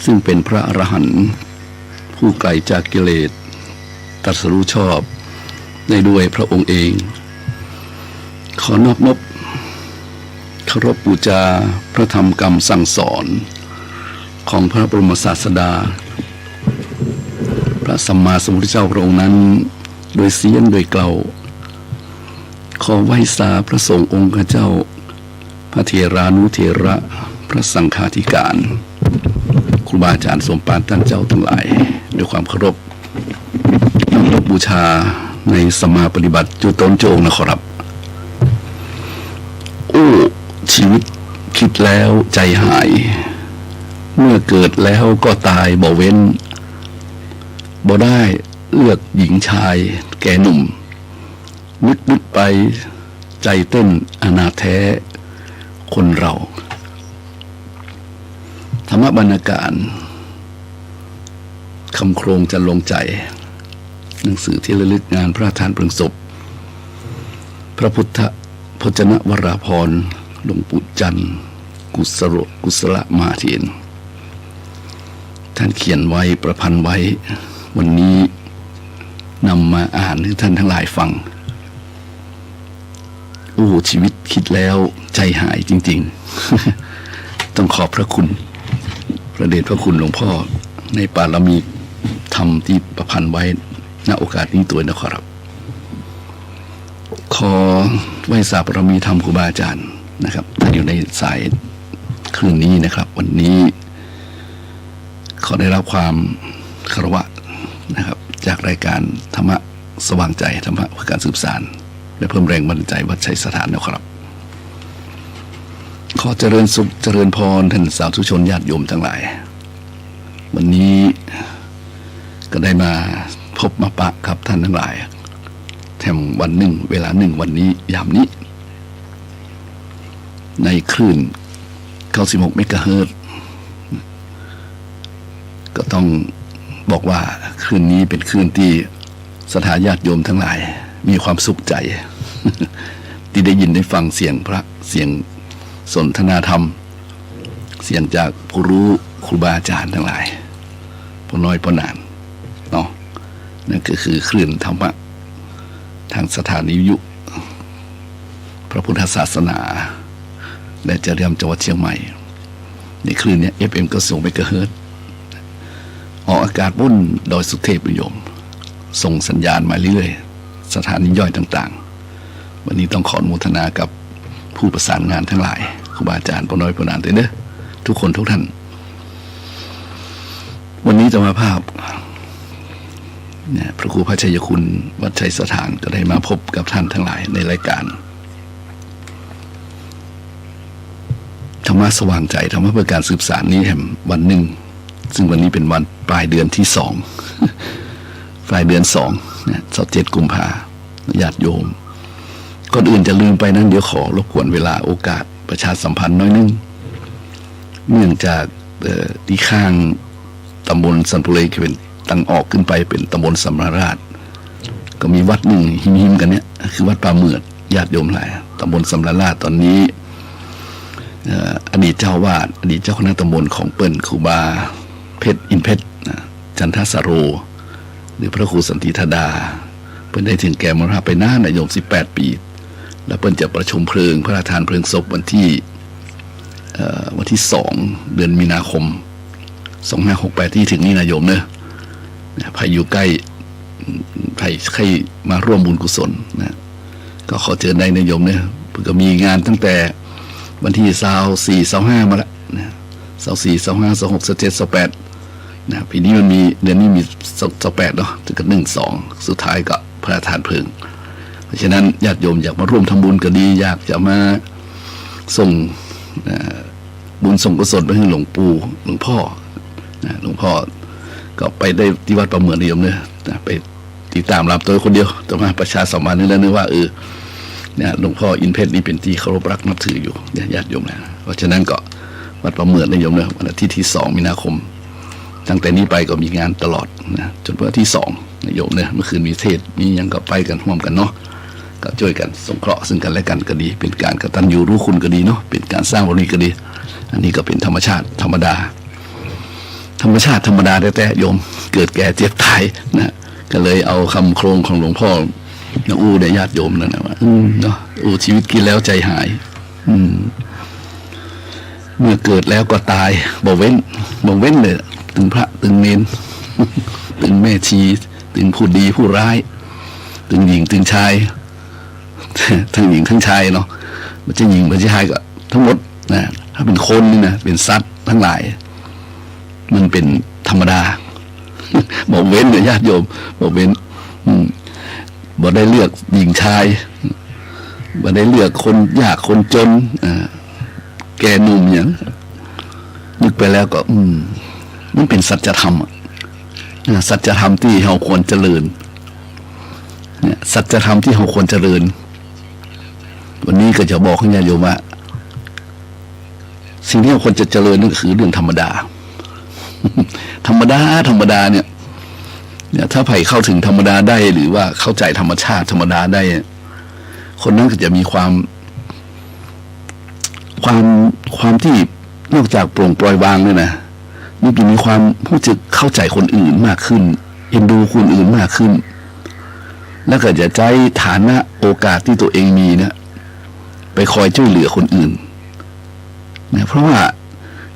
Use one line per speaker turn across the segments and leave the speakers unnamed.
ซึ่งเป็นพระอรหันต์ผู้ไกลจากกิเลสตรัสรู้ชอบในด้วยพระองค์เองขอนอบนบเคารพบูชาพระธรรมคำสั่งสอนของพระบรมศาสดาพระสัมมาสัมพุทธเจ้าพระองค์นั้นโดยเสียงโดยเกล่าวขอไหว้สาพระสงฆ์องค์เจ้าพระเถรานุเถระพระสังฆาธิการครูบาอาจารย์สมภารท่านเจ้าทั้งหลายด้วยความเคารพน้อมรบบูชาในสมาปฏิบัติจุตนโจงนะครับโอ้ชีวิตคิดแล้วใจหายเมื่อเกิดแล้วก็ตายบ่เว้นบ่ได้เลือกหญิงชายแก่หนุ่มนึกไปใจเต้นอนาแท้คนเราธรรมบรรณาการคำโครงจะลงใจหนังสือที่ระลึกงานพระราชทานเพลิงศพพระพุทธพจนวราภรณ์หลวงปู่จันทร์กุศลมาเทียนท่านเขียนไว้ประพันธ์ไว้วันนี้นำมาอ่านให้ท่านทั้งหลายฟังโอ้ชีวิตคิดแล้วใจหายจริงๆต้องขอบพระคุณพระเดชพระคุณหลวงพ่อในปารมีธรรมที่ประพันธ์ไว้ณโอกาสนี้ตัวนะครับขอไหว้สาบารมีธรรมครูบาอาจารย์นะครับท่านอยู่ในสายคืนนี้นะครับวันนี้ขอได้รับความคารวะนะครับจากรายการธรรมะสว่างใจธรรมะเพื่อการสืบสานและเพิ่มแรงบันดาลใจวัดชัยสถานนะครับขอเจริญสุขเจริญพรท่านสาธุชนญาติโยมทั้งหลายวันนี้ก็ได้มาพบมาปะกับท่านทั้งหลายแถมวันหนึ่งเวลาหนึ่งวันนี้ยามนี้ในคลื่น96 เมกะเฮิรตซ์ก็ต้องบอกว่าคลื่นนี้เป็นคลื่นที่ศรัทธาญาติโยมทั้งหลายมีความสุขใจ ที่ได้ยินได้ฟังเสียงพระเสียงสนทนาธรรมเสียงจากผู้รู้ครูบาอาจารย์ทั้งหลายพอน้อยพอนานเนาะนั่นก็คือคลื่นธรรมะทางสถานีวิทยุพระพุทธศาสนาและจะเรียมจังหวัดเชียงใหม่ในคลื่นนี้ FM 96 เมกะเฮิรตซ์ออกอากาศบนดอยสุเทพนิยมส่งสัญญาณมาเรื่อยๆสถานีย่อยต่างๆวันนี้ต้องขออนุโมทนากับผู้ประสานงานทั้งหลายครูบาอาจารย์พอน้อยพอนานเด้อทุกคนทุกท่านวันนี้จะมาภาพเนี่ยพระครูพระชัยคุณวัดชัยสถานก็ได้มาพบกับท่านทั้งหลายในรายการธรรมะสว่างใจธรรมะเพื่อการสืบสานนี้แห่งวันหนึ่งซึ่งวันนี้เป็นวันปลายเดือนที่2ปลายเดือน2เนี่ย27 กุมภาญาติโยมก่อนอื่นจะลืมไปนั้นเดี๋ยวขอรบกวนเวลาโอกาสประชาสัมพันธ์น้อยนึงเนื่องจากที่ข้างตำบลสันปุเรเป็นตั้งออกขึ้นไปเป็นตำบลสำราญราชก็มีวัดหนึ่งหิมๆกันเนี่ยคือวัดป่าเมือดญาติโยมหลายตำบลสำราญราชตอนนี้อดีตเจ้าวาดอดีตเจ้าคณะตำบลของเปิ้ลครูบาเพชรอินเพชรจันทสโรหรือพระครูสันติธดาเปิ้ลได้ถึงแก่มรณภาพไปนานโยม18 ปีแล้วเปิ้ลจะประชุมเพลิงพระราชทานเพลิงศพวันที่2 เดือนมีนาคม2568ที่ถึงนี่นะโยมเนอะใครอยู่ใกล้ใครมาร่วมบุญกุศลนะก็ขอเชิญได้นะโยมเนอะก็มีงานตั้งแต่วันที่24 25มาแล้วนะ24 25 26 27 28นะปีนี้มันมีเดือนนี้มี28เนาะถึงกับ1 2สุดท้ายก็พระราชทานเพลิงเพราะฉะนั้นญาติโยมอยากมาร่วมทำบุญก็ดีอยากจะมาส่งบุญส่งกุศลไปให้หลวงปู่หลวงพ่อหลวงพ่อก็ไปได้ที่วัดประเมือนนิยมเนี่ยไปติดตามรับตัวคนเดียวแต่มาประชาสัมพันธ์นี่แล้วนึกว่าเนี่ยหลวงพ่ออินเพชรนี่เป็นที่เคารพรักนับถืออยู่ญาติโยมนะเพราะฉะนั้นก็วัดประเมือนนิยมเนี่ยวันอาทิตย์ที่2 มีนาคมตั้งแต่นี้ไปก็มีงานตลอดนะจนวันที่2นิยมเนี่ยเมื่อคืนมีเทศมียังก็ไปกันร่วมกันเนาะก็ช่วยกันสงเคราะห์ซึ่งกันและกันก็ดีเป็นการกตัญญูรู้คุณก็ดีเนาะเป็นการสร้างบารมีก็ดีอันนี้ก็เป็นธรรมชาติธรรมดา ธรรมชาติธรรมดาแต่โยมเกิดแก่เจ็บตายนะก็เลยเอาคำโครงของหลวงพ่ออู้ได้ญาติโยมนั่นนะว่าเนาะชีวิตกินแล้วใจหายเมื่อเกิดแล้วก็ตายบ่เว้นเลยถึงพระถึงเนนถึงแม่ชีถึงผู้ดีผู้ร้ายถึงหญิงถึงชายทั้งหญิงทั้งชายเนาะมันจะหญิงมันจะชายก็ทั้งหมดนะถ้าเป็นคนนี่นะเป็นสัตว์ทั้งหลายมันเป็นธรรมดาบอกเว้นเนี่ยญาติโยมบอกเว้นบอกได้เลือกหญิงชายบอกได้เลือกคนยากคนจนแก่หนุ่มอย่างนึกไปแล้วก็มันเป็นสัจธรรมสัจธรรมที่เราควรเจริญเนี่ยสัจธรรมที่เราควรเจริญวันนี้ก็จะบอกให้ญาติโยมว่าสิ่งที่เราควรจะเจริญนั่นคือเรื่องธรรมดาธรรมดาเนี่ยถ้าใครเข้าถึงธรรมดาได้หรือว่าเข้าใจธรรมชาติธรรมดาได้คนนั้นก็จะมีความที่นอกจากโปร่งปล่อยวางเนี่ยนะนี่จะมีความรู้สึกเข้าใจคนอื่นมากขึ้นเอ็นดูคนอื่นมากขึ้นแล้วก็จะใช้ฐานะโอกาสที่ตัวเองมีเนี่ยไปคอยช่วยเหลือคนอื่นนะเพราะว่า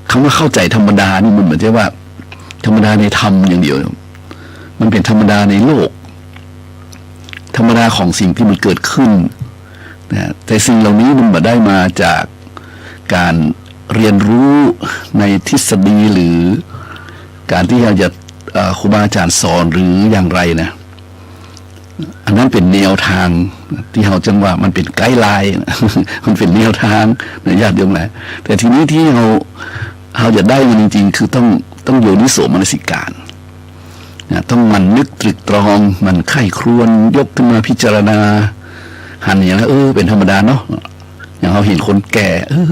คำว่าเข้าใจธรรมดานี่มันเหมือนกับว่าธรรมดาในธรรมอย่างเดียวมันเป็นธรรมดาในโลกธรรมดาของสิ่งที่มันเกิดขึ้นนะแต่สิ่งเหล่านี้มันมาได้มาจากการเรียนรู้ในทฤษฎีหรือการที่เราจะครูบาอาจารย์สอนหรืออย่างไรนะอันนั้นเป็นแนวทางที่เราจังว่ามันเป็นไกด์ไลน์มันเป็นแนวทางนะญาติโยมแหละแต่ทีนี้ที่เราจะได้มันจริงๆคือต้องโยนิโสมนสิการนะต้องมันนึกตรึกตรองมันไข้ครวนยกขึ้นมาพิจารณาหันอย่างนั้นเป็นธรรมดาเนาะอย่างเราเห็นคนแก่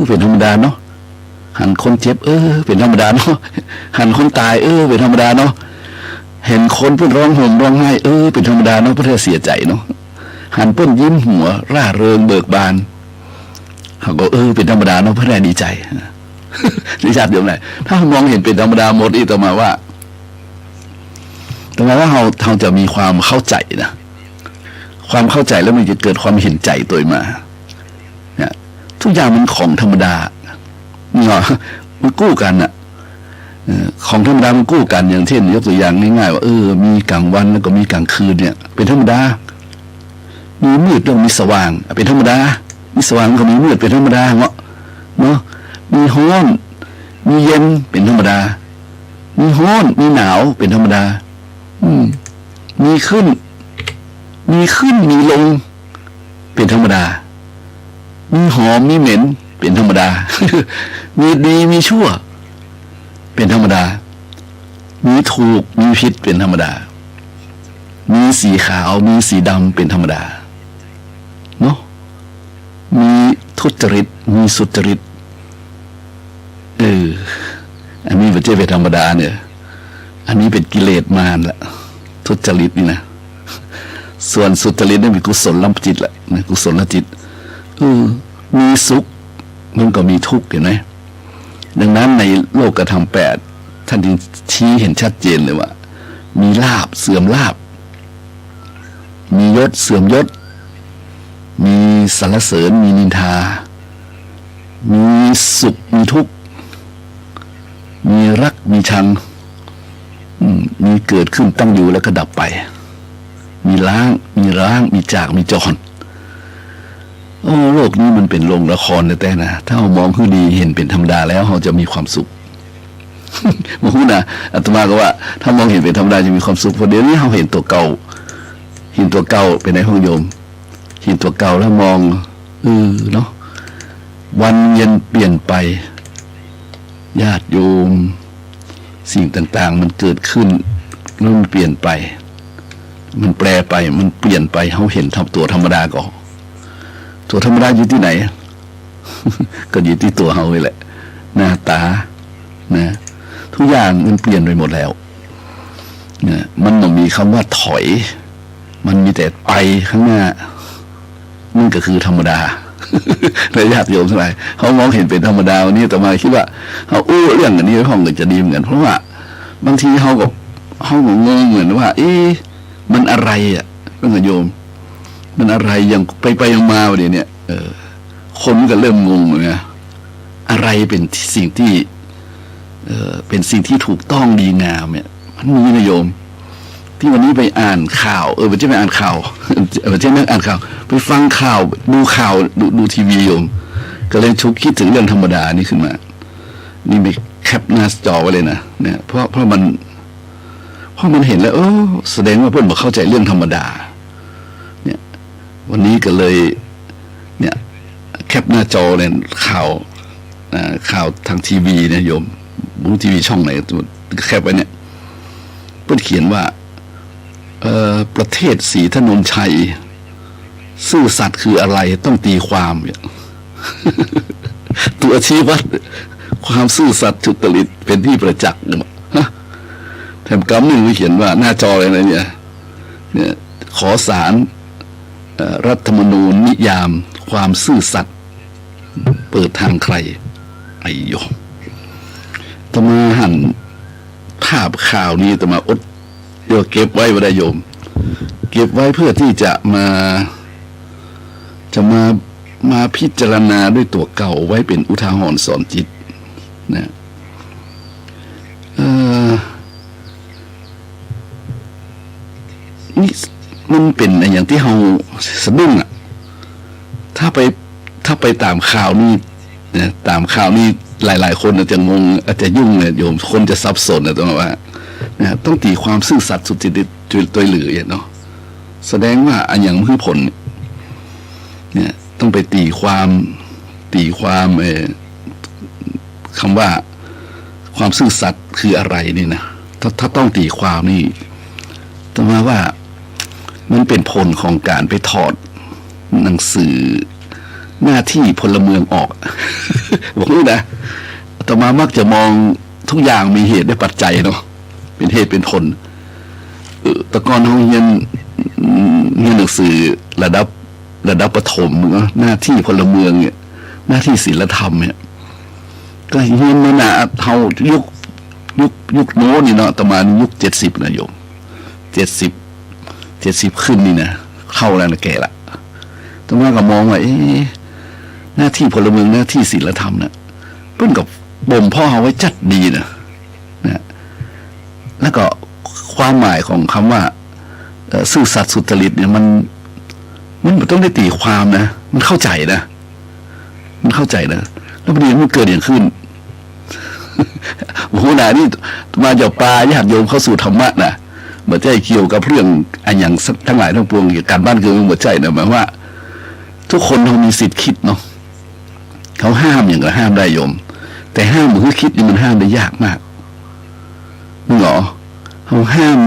เป็นธรรมดาเนาะหันคนเจ็บเป็นธรรมดาเนาะหันคนตายเป็นธรรมดาเนาะเห็นคนเพิ่นร้องห่มร้องไห้เป็นธรรมดาเนาะเพื่อเสียใจเนาะหันเพิ่นยิ้มหัวร่าเริงเบิกบานเขาก็เป็นธรรมดาเนาะเพื่อดีใจนี่ชัดเดี๋ยวไหนถ้ามองเห็นเป็นธรรมดาหมดอีกต่อมาว่าเราจะมีความเข้าใจนะความเข้าใจแล้วมันจะเกิดความเห็นใจตัวมาเนี่ยทุกอย่างมันของธรรมดาเนี่ยมันกู้กันอะของธรรมดามันกู้กันอย่างเช่นยกตัวอย่างง่ายๆว่ามีกลางวันแล้วก็มีกลางคืนเนี่ยเป็นธรรมดามีมืดแล้วมีสว่างเป็นธรรมดามีสว่างก็มีมืดเป็นธรรมดาเนาะมีร้อนมีเย็นเป็นธรรมดามีร้อนมีหนาวเป็นธรรมดามีขึ้นมีลงเป็นธรรมดามีหอมมีเหม็นเป็นธรรมดา มีดีมีชั่วเป็นธรรมดามีถูกมีผิดเป็นธรรมดามีสีขาวมีสีดำเป็นธรรมดาเนาะมีทุจริตมีสุจริตอันนี้ไม่ใช่เป็นธรรมดาเนี่ยอันนี้เป็นกิเลสมารละทุจริตนี่นะส่วนสุจริตนี่เป็นกุศลจิตแหละนะกุศลจิตมีสุขมันก็มีทุกข์เห็นไหมดังนั้นในโลกธรรม8ท่านจึงชี้เห็นชัดเจนเลยว่ามีลาภเสื่อมลาภมียศเสื่อมยศมีสรรเสริญมีนินทามีสุขมีทุกข์มีรักมีชังมีเกิดขึ้นตั้งอยู่แล้วก็ดับไปมีล้างมีจากมีจรโลกนี้มันเป็นโรงละครแต่นะถ้าเรามองขึ้นดีเห็นเป็นธรรมดาแล้วเราจะมีความสุขมองนะอาตมาก็ว่าถ้ามองเห็นเป็นธรรมดาจะมีความสุขเพราะเดี๋ยวนี้เราเห็นตัวเก่าเป็นในห้องโยมเห็นตัวเก่าแล้วมองเนาะวันเย็นเปลี่ยนไปญาติโยมสิ่งต่างๆมันเกิดขึ้นมันเปลี่ยนไปมันแปรไปมันเปลี่ยนไปเขาเห็นตัวธรรมดาก่อนตัวธรรมดาอยู่ที่ไหน ก็อยู่ที่ตัวเขาเลยแหละหน้าตานะทุกอย่างมันเปลี่ยนไปหมดแล้วเนี่ยมันต้องมีคำว่าถอยมันมีแต่ไปข้างหน้านั่นก็คือธรรมดา ในญาติโยมทั้งหลายเขามองเห็นเป็นธรรมดาวันนี้แต่มาคิดว่าเขาเรื่องอันนี้ห้องก็จะดีเหมือนกันเพราะว่า บางทีเขาก็งงเหมือนว่า เอ๊ะมันอะไรอ่ะท่านโยมมันอะไรยังไปยังมาเดี๋ยวนี้คนก็เริ่มงงเลยนะอะไรเป็นสิ่งที่เป็นสิ่งที่ถูกต้องดีงามเนี่ยมันมีนะโยมที่วันนี้ไปอ่านข่าวไม่ใช่ไปอ่านข่าวไม่ใช่นั่งอ่านข่าวไปฟังข่าวดูข่าวดูทีวีโยมก็เลยชุกคิดถึงเรื่องธรรมดานี่ขึ้นมานี่ไปแคปหน้าจอไว้เลยนะเนี่ยเพราะมันเห็นแล้วแสดงว่าเพื่อนบอกเข้าใจเรื่องธรรมดาเนี่ยวันนี้ก็เลยเนี่ยแคปหน้าจอเลยข่าวทางทีวีนะโยมบูทีวีช่องไหนแคปไว้เนี่ยเพื่อนเขียนว่าประเทศศรีถนนชัยซื่อสัตย์คืออะไรต้องตีความเนี่ยตัวชี้วัดความซื่อสัตย์สุจริตเป็นที่ประจักษ์แถมกำหนึ่งเขียนว่าหน้าจออะไรเนี่ยขอศาลรัฐธรรมนูญนิยามความซื่อสัตย์เปิดทางใครไอ้โยตมาหันภาพข่าวนี้ตมาเดี๋ยวเก็บไว้ไว้ได้โยมเก็บไว้เพื่อที่จะมาพิจารณาด้วยตัวเก่าไว้เป็นอุทาหรณ์สอนจิตนะนี่มันเป็นอย่างที่เราสะดุ้งอ่ะถ้าไปตามข่าวนี่นะตามข่าวนี่หลายๆคนอาจจะงงอาจจะยุ่งเนี่ยโยมคนจะสับสนนะตรงว่านะต้องตีความซื่อสัตย์สุจริตตัวเหลือเนาะแสดงว่าอันอย่างมือผลเนี่ยต้องไปตีความคำว่าความซื่อสัตย์คืออะไรนี่นะถ้าต้องตีความนี่ต้องมาว่ามันเป็นผลของการไปถอดหนังสือหน้าที่พลเมืองออก บอกนี่นะต่อมามักจะมองทุกอย่างมีเหตุและปัจจัยเนาะเป็นเหตุเป็นผลแต่ก่อนเราเรียนหนังสือระดับประถมเนาะหน้าที่พลเมืองเนี่ยหน้าที่ศีลธรรมเนี่ยก็เรียนมาหนาเขายุคโน้นนี่เนาะประมาณยุค70นะโยม70ขึ้นนี่นะเข้าแล้วนะแก่ละต่อมาก็มองว่าหน้าที่พลเมืองหน้าที่ศีลธรรมนะเพิ่นกับบ่มพ่อเอาไว้จัดดีนะแล้วก็ความหมายของคำว่าซื่อสัตย์สุจริตเนี่ยมันต้องได้ตีความนะมันเข้าใจนะแล้วประเด็นมันเกิดอย่างขึ้นโอ้โหนานี่มาจากปลาญาติโยมเข้าสู่ธรรมะนะมาใจเกี่ยวกับเรื่องอันอย่างทั้งหลายทั้งปวงเกี่ยวกับการบ้านเกิดหัวใจนะหมายว่าทุกคนเขามีสิทธิ์คิดเนาะเขาห้ามอย่างก็ห้ามได้โยมแต่ห้ามมือคิดนี่มันห้ามได้ยากมากนึกเหรอเขาห้าม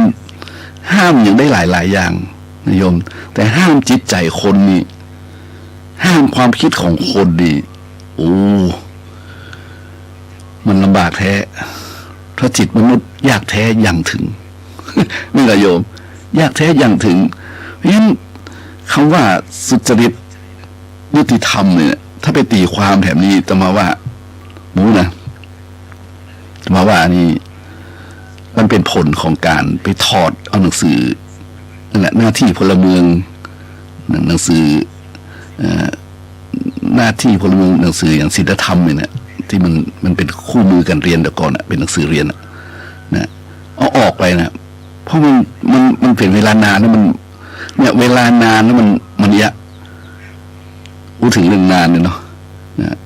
อย่างได้หลายอย่างนะโยมแต่ห้ามจิตใจคนนี่ห้ามความคิดของคนนี่โอ้มันลำบากแท้เพราะจิตมนุษย์ยากแท้อย่างถึง นี่แหละโยมยากแท้อย่างถึงเพราะฉะนั้นคำว่าสุจริตยุติธรรมเนี่ยถ้าไปตีความแถบนี้จะมาว่าจะมาว่านี่มันเป็นผลของการไปถอดเอาหนังสือนั่นแหละหน้าที่พลเมืองหนังสือหน้าที่พลเมืองหนังสืออย่างศีลธรรมเนี่ยที่มันเป็นคู่มือกันเรียนแต่ก่อนเป็นหนังสือเรียนนะเอาออกไปนะเพราะมันเป็นเวลานานแล้วมันเนี่ยเวลานานแล้วมันเยอะพูดถึงเรื่องนานเนี่ยเนาะนะ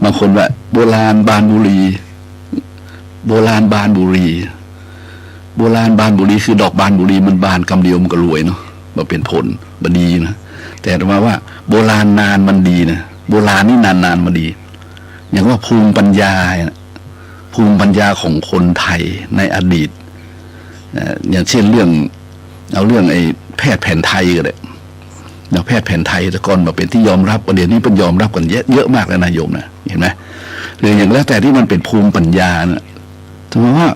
บางคนว่าโบราณบานบุรีคือดอกบานบุรีมันบานกำเดียวมันก็รวยเนาะมาเป็นผลบดีนะแต่มาว่าโบราณนานมันดีนะโบราณนี่นานมันดีอย่างว่าภูมิปัญญาของคนไทยในอดีตอย่างเช่นเรื่องไอ้แพทย์แผนไทยก็ได้แพทย์แผนไทยแต่ก่อนมาเป็นที่ยอมรับประเดี๋ยวนี้เป็นยอมรับกันเยอะมากแล้วนายโยมนะเห็นไหมหรืออย่างแล้วแต่ที่มันเป็นภูมิปัญญานะถือว่า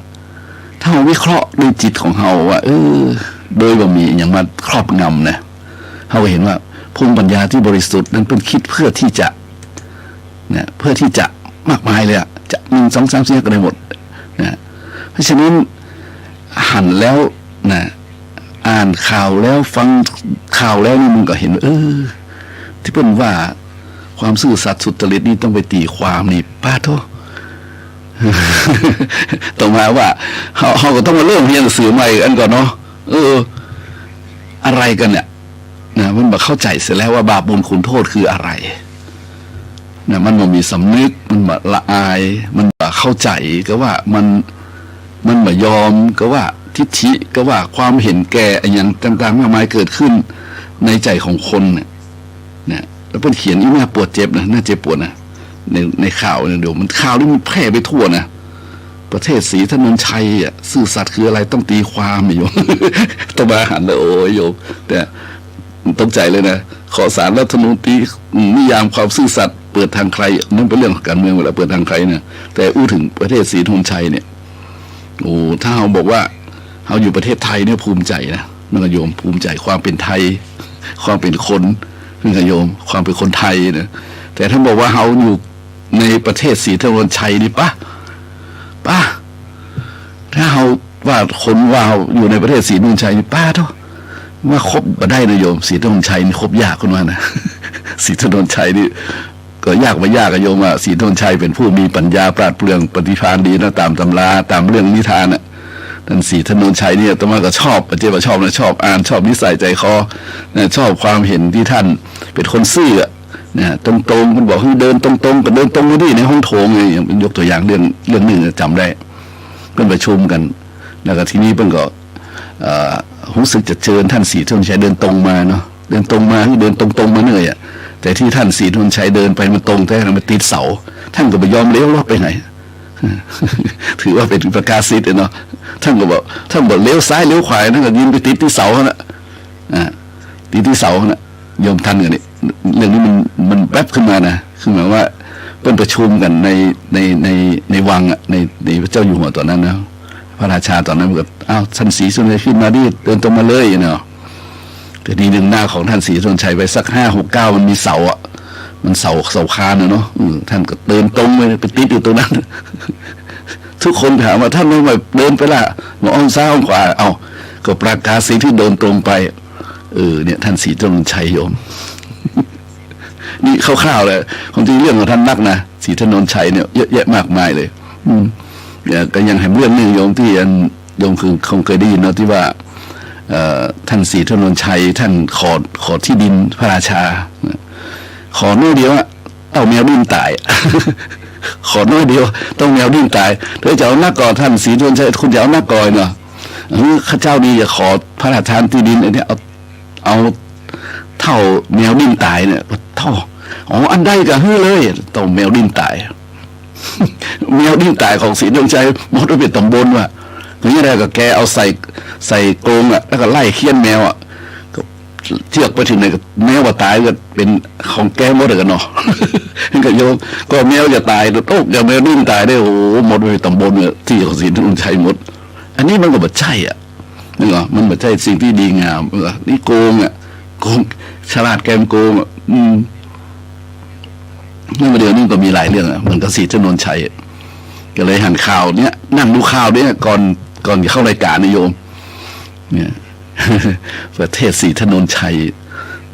ถ้าเราวิเคราะห์ด้วยจิตของเราว่าโดยว่ามีอย่างมาครอบงำนะเราเห็นว่าภูมิปัญญาที่บริสุทธิ์นั้นเป็นคิดเพื่อที่จะมากมายเลยอะจะ1 2 3 4ก็ได้หมดนะเพราะฉะนั้น หันแล้วนะอ่านข่าวแล้วฟังข่าวแล้วนี่มันก็เห็นที่เพิ่นว่าความซื่อสัตย์สุจริตนี่ต้องไปตีความนี่ป้าโทต่อมาว่าเขาก็ต้องมาเริ่มเรียนหนังสือใหม่อันก่อนเนาะอะไรกันเนี่ยนะมันมาเข้าใจเสร็จแล้วว่าบาปบุญคุณโทษคืออะไรนะมันบ่มีสำนึกมันบ่ละอายมันบ่เข้าใจก็ว่ามันบ่ยอมก็ว่าทิฏฐิก็ว่าความเห็นแก่อย่างต่างๆมากมายเกิดขึ้นในใจของคนเนี่ยแล้วเพิ่นเขียนอีน่าปวดเจ็บนะน่าเจ็บปวดนะในข่าวเนี่ยเดี๋ยวมันข่าวนี่มันแพร่ไปทั่วนะประเทศศรีถนนชัยอ่ะซื่อสัตย์คืออะไรต้องตีความโยม ต้องมาหันเลยโอ้ยโยมแต่ต้องใจเลยนะขอสารรัฐธรรมนูญตีนิยามความซื่อสัตย์เปิดทางใครนั่นเป็นเรื่องของการเมืองเวลาเปิดทางใครเนี่ยแต่อู้ถึงประเทศศรีถนนชัยเนี่ยโอ้ถ้าเราบอกว่าเราอยู่ประเทศไทยเนี่ยภูมิใจนะนักโยมภูมิใจความเป็นไทยความเป็นคนนักโยมความเป็นคนไทยเนี่ยแต่ถ้าบอกว่าเราอยู่ในประเทศศรีถนนชัยนี่ป่ะถ้าเราว่าคนว่าอยู่ในประเทศศรีถนนชัยนี่ป้าเท่าว่าครบมาได้นะโยมศรีถนนชัยนี่ครบยากคนว่านะศรีถนนชัยนี่ก็ยากไม่ยากอะโยมว่าศรีถนนชัยเป็นผู้มีปัญญาปราดเปรื่องปฏิภาณดีนะตามตำราตามเรื่องนิทานน่ะท่านศรีถนนชัยเนี่ยตมาก็ชอบเจ๊ว่าชอบนะชอบอ่านชอบนิสัยใจคอนะชอบความเห็นที่ท่านเป็นคนซื่อเนี่ยตรงๆมันบอกให้เดินตรงๆก็เดินตรงนี่ในห้องโถงอย่างเป็นยกตัวอย่างเรื่องหนึ่งจำได้เพิ่นประชุมกันแล้วก็ทีนี้เพิ่นก็รู้สึกจะเชิญท่านศรีถนนชัยเดินตรงมาเนาะเดินตรงมาที่เดินตรงๆมาเหนื่อยอ่ะแต่ที่ท่านศรีถนนชัยเดินไปมันตรงแต่มันติดเสาท่านก็ไม่ยอมเลี้ยวรอดไปไหน ถือว่าเป็นประกาศสิทธิ์เนาะท่านก็บอกท่านบอกเลี้ยวซ้ายเลี้ยวขวาท่านก็ยินไปติดที่เสาน่ะติดที่เสาน่ะยอมทันกันนี่เรื่องนี้มันแป๊บขึ้นมานะคือหมายว่าเป็นประชุมกันในวังอ่ะในพระเจ้าอยู่หัวตอนนั้นนะพระราชาตอนนั้นก็อ้าวท่านศรีถนนชัยขึ้นมาดิเดินตรงมาเลยเนาะแต่ทีหนึ่งหน้าของท่านศรีถนนชัยไปสัก5-6-9มันมีเสาอ่ะมันเสาคานเนาะท่านก็เดินตรงไปติดอยู่ตรงนั้น ทุกคนถามว่าท่านไม่มาเดินไปละมาอ้อมซ้ายอ้อมขวาเอาก็ประกาศสิที่เดินตรงไปเนี่ยท่านศรีถนนชัยโยม นี่คร่าวๆเลยความจริงเรื่องของท่านนักนะศรีถนนชัยเนี่ยเยอะแยะมากมายเลยเนี่ยก็ยังเห็นเรื่องหนึ่งโยมที่โยมคือคงเคยได้ยินเนาะที่ว่าท่านศรีถนนชัยท่านขอที่ดินพระราชาขอน้อยเดียวอะเอาแมวดิ้นตาย ขอน้อยเดียวต้องแมวดิ้นตายเธอจะเอาหน้าก่อท่านศรีถนนชัยคุณจะเอาหน้าก่อยเนาะข้าเจ้าดีจะขอพระราชทานที่ดินอันนี้เอาเท่าแมวดิ้นตายเนี่ยเท่าอันใดก็ฮื้อเลยต้องแมวดิ้นตาย แมวดิ้นตายของศรีถนนชัยมดไปเป็นตำบลว่ะถึงยังไงก็แกเอาใส่กรงอ่ะแล้วก็ไล่เคี่ยนแมวอ่ะเชือกไปถึงไหนก็แมวว่าตายก็เป็นของแกหมดเลยกันเนาะ ก็โยมก็แมวจะตายโต๊ะแมวดิ้นตายได้โอ้หมดไปตำบลเนี่ยที่ของศรีถนนชัยหมดอันนี้มันก็บ่ใช่อ่ะนี่เหรอมันบ่ใช่สิ่งที่ดีงามนี่โกงอ่ะโกงฉลาดแกมโกงอ่ะเมื่อเดือนนี้ก็มีหลายเรื่องอ่ะมันก็ศรีถนนชัยก็เลยหันข่าวเนี้ยนั่งดูข่าวเนี่ยก่อนจะเข้ารายการนะโยมเนี่ย ประเทศศรีถนนชัย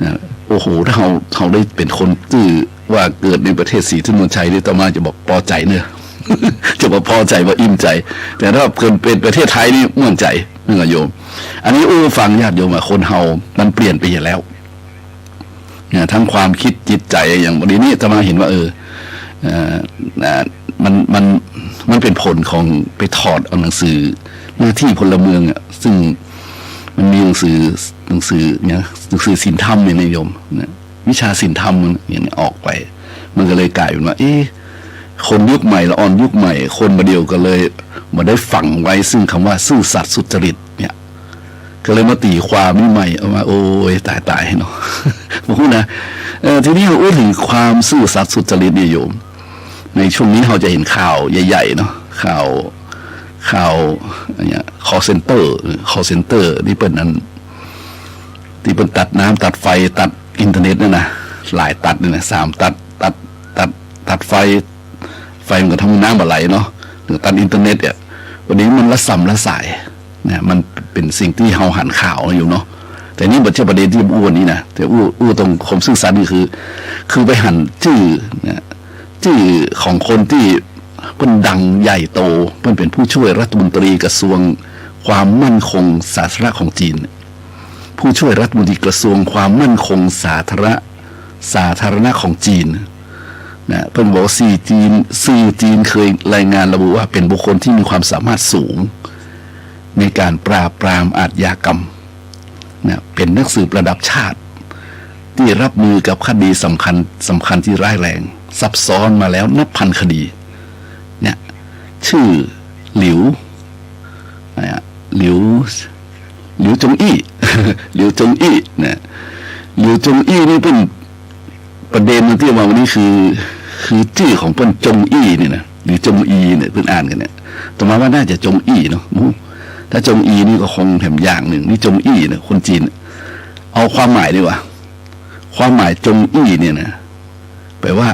นะโอ้โหถ้าเขาได้เป็นคนตื้อว่าเกิดในประเทศศรีถนนชัยนี่ต่อมาจะบอกพอใจเนอะ จะบอกพอใจว่าอิ่มใจแต่ถ้าเกิดเป็นประเทศไทยนี่ม่วนใจนี่โยมอันนี้ฟังญาติโยมคนเฮามันเปลี่ยนไปอย่างแล้วเนี่ยทั้งความคิดจิตใจอย่างวันนี้จะมาเห็นว่ามันเป็นผลของไปถอดเอาหนังสือหน้าที่พลเมืองอ่ะซึ่งมันมีหนังสือเนี่ยหนังสือศีลธรรมเนี่ยนิยมนะวิชาศีลธรรมมันอย่างนี้ออกไปมันก็เลยกลายเป็นว่าคนยุคใหม่ละอ่อนยุคใหม่คนมาเดียวก็เลยมาได้ฝังไว้ซึ่งคำว่าซื่อสัตย์สุจริตเนี่ยก็เลยมาตีความใหม่เอามาโอ้ยตายเนาะพูดนะทีนี้เราพูดถึงความซื่อสัตย์สุจริตโยมในช่วงนี้เราจะเห็นข่าวใหญ่ๆเนาะข่าวเนี่ยcall center ที่เป็นนั้นที่เป็นตัดน้ำตัดไฟตัดอินเทอร์เน็ตเนี่ยนะหลายตัดเนี่ยนะ3ตัดไฟมันก็ทำน้ำอะไรเนาะหรือตัดอินเทอร์เน็ตเนี่ยวันนี้มันละสาย นะมันเป็นสิ่งที่เฮาหันข่าวอยู่เนาะแต่นี่บัจจุประเด็นที่อ้วนนี้นะแต่อู้ตรงคมซื่อสัตย์นี่คือไปหันชื่อนะชื่อของคนที่เป็นดังใหญ่โตเป็นผู้ช่วยรัฐมนตรีกระทรวงความมั่นคงสาธารณะของจีนผู้ช่วยรัฐมนตรีกระทรวงความมั่นคงสาธารณะของจีนนะเพิ่นบอกสื่อจีนเคยรายงานระบุว่าเป็นบุคคลที่มีความสามารถสูงในการปราบปรามอาชญากรรมนะเป็นนักสืบระดับชาติที่รับมือกับคดีสำคัญที่ร้ายแรงซับซ้อนมาแล้วนับพันคดีเนี่ยชื่อหลิวจงอี้ หลิวจงอี้นะหลิวจงอี้นี่เป็นประเด็นที่ว่าวันนี้คือชื่อของเปิ้นจงอี้เนี่ยนะหรือจงอีเนี่ยเพิ่นอ่านกันเนี่ยต่อมาว่าน่าจะจงอี้เนาะถ้าจงอีนี่ก็คงแถมอย่างหนึ่งนี่จงอี้เนี่ยคนจีนเอาความหมายดีกว่าความหมายจงอี้เนี่ยนะแปลว่า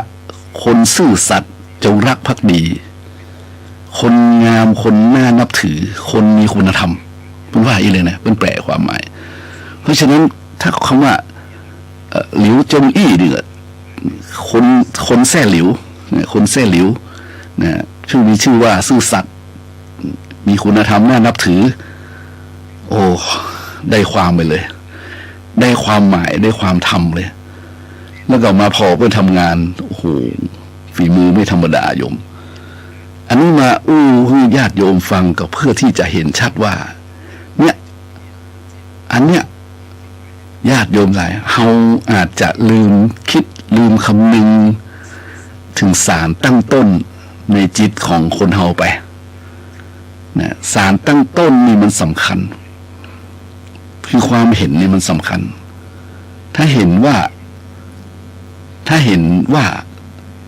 คนซื่อสัตย์จงรักภักดีคนงามคนน่านับถือคนมีคุณธรรมเป็นว่าอีเลยนะเป็นแปลความหมายเพราะฉะนั้นถ้าคำว่าหลิวจงอี้นี่ก็คนแซ่หลิวคนแซ่หลิวนะชื่อมีชื่อว่าซื่อสัตย์มีคุณธรรมน่านับถือโอ้ได้ความไปเลยได้ความหมายได้ความธรรมเลยแล้วก็มาพอเพื่อทำงานโอ้โหฝีมือไม่ธรรมดาโยมอันนี้มาให้ญาติโยมฟังก็เพื่อที่จะเห็นชัดว่าเนี่ยอันเนี้ยญาติโยมหลายเฮาอาจจะลืมคิดลืมคำนึงถึงสารตั้งต้นในจิตของคนเฮาไปนะสารตั้งต้นนี่มันสำคัญคือความเห็นนี่มันสำคัญถ้าเห็นว่า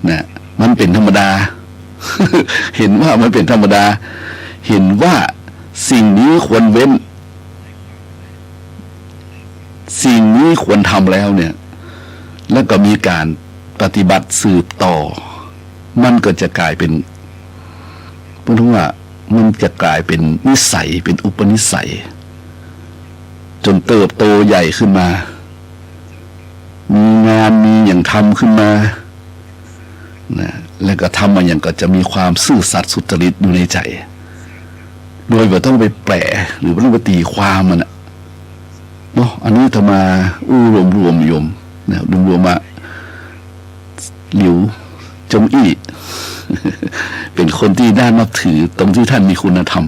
นะมันเป็นธรรมดา เห็นว่ามันเป็นธรรมดาเห็นว่าสิ่งนี้ควรเว้นสิ่งนี้ควรทำแล้วเนี่ยแล้วก็มีการปฏิบัติสืบต่อมันก็จะกลายเป็นพูดถึงว่ามันจะกลายเป็นนิสัยเป็นอุปนิสัยจนเติบโตใหญ่ขึ้นมามีงานมีอย่างทำขึ้นมานะแล้วก็ทำมาอย่างก็จะมีความซื่อสัตย์สุจริตอยู่ในใจโดยไม่ต้องไปแปลหรือไม่ต้องไปตีความมันนะเนาะอันนี้ถ้ามารวมโยมนะรวมมาหลิวจงอี้ เป็นคนที่น่านับถือตรงที่ท่านมีคุณธรรม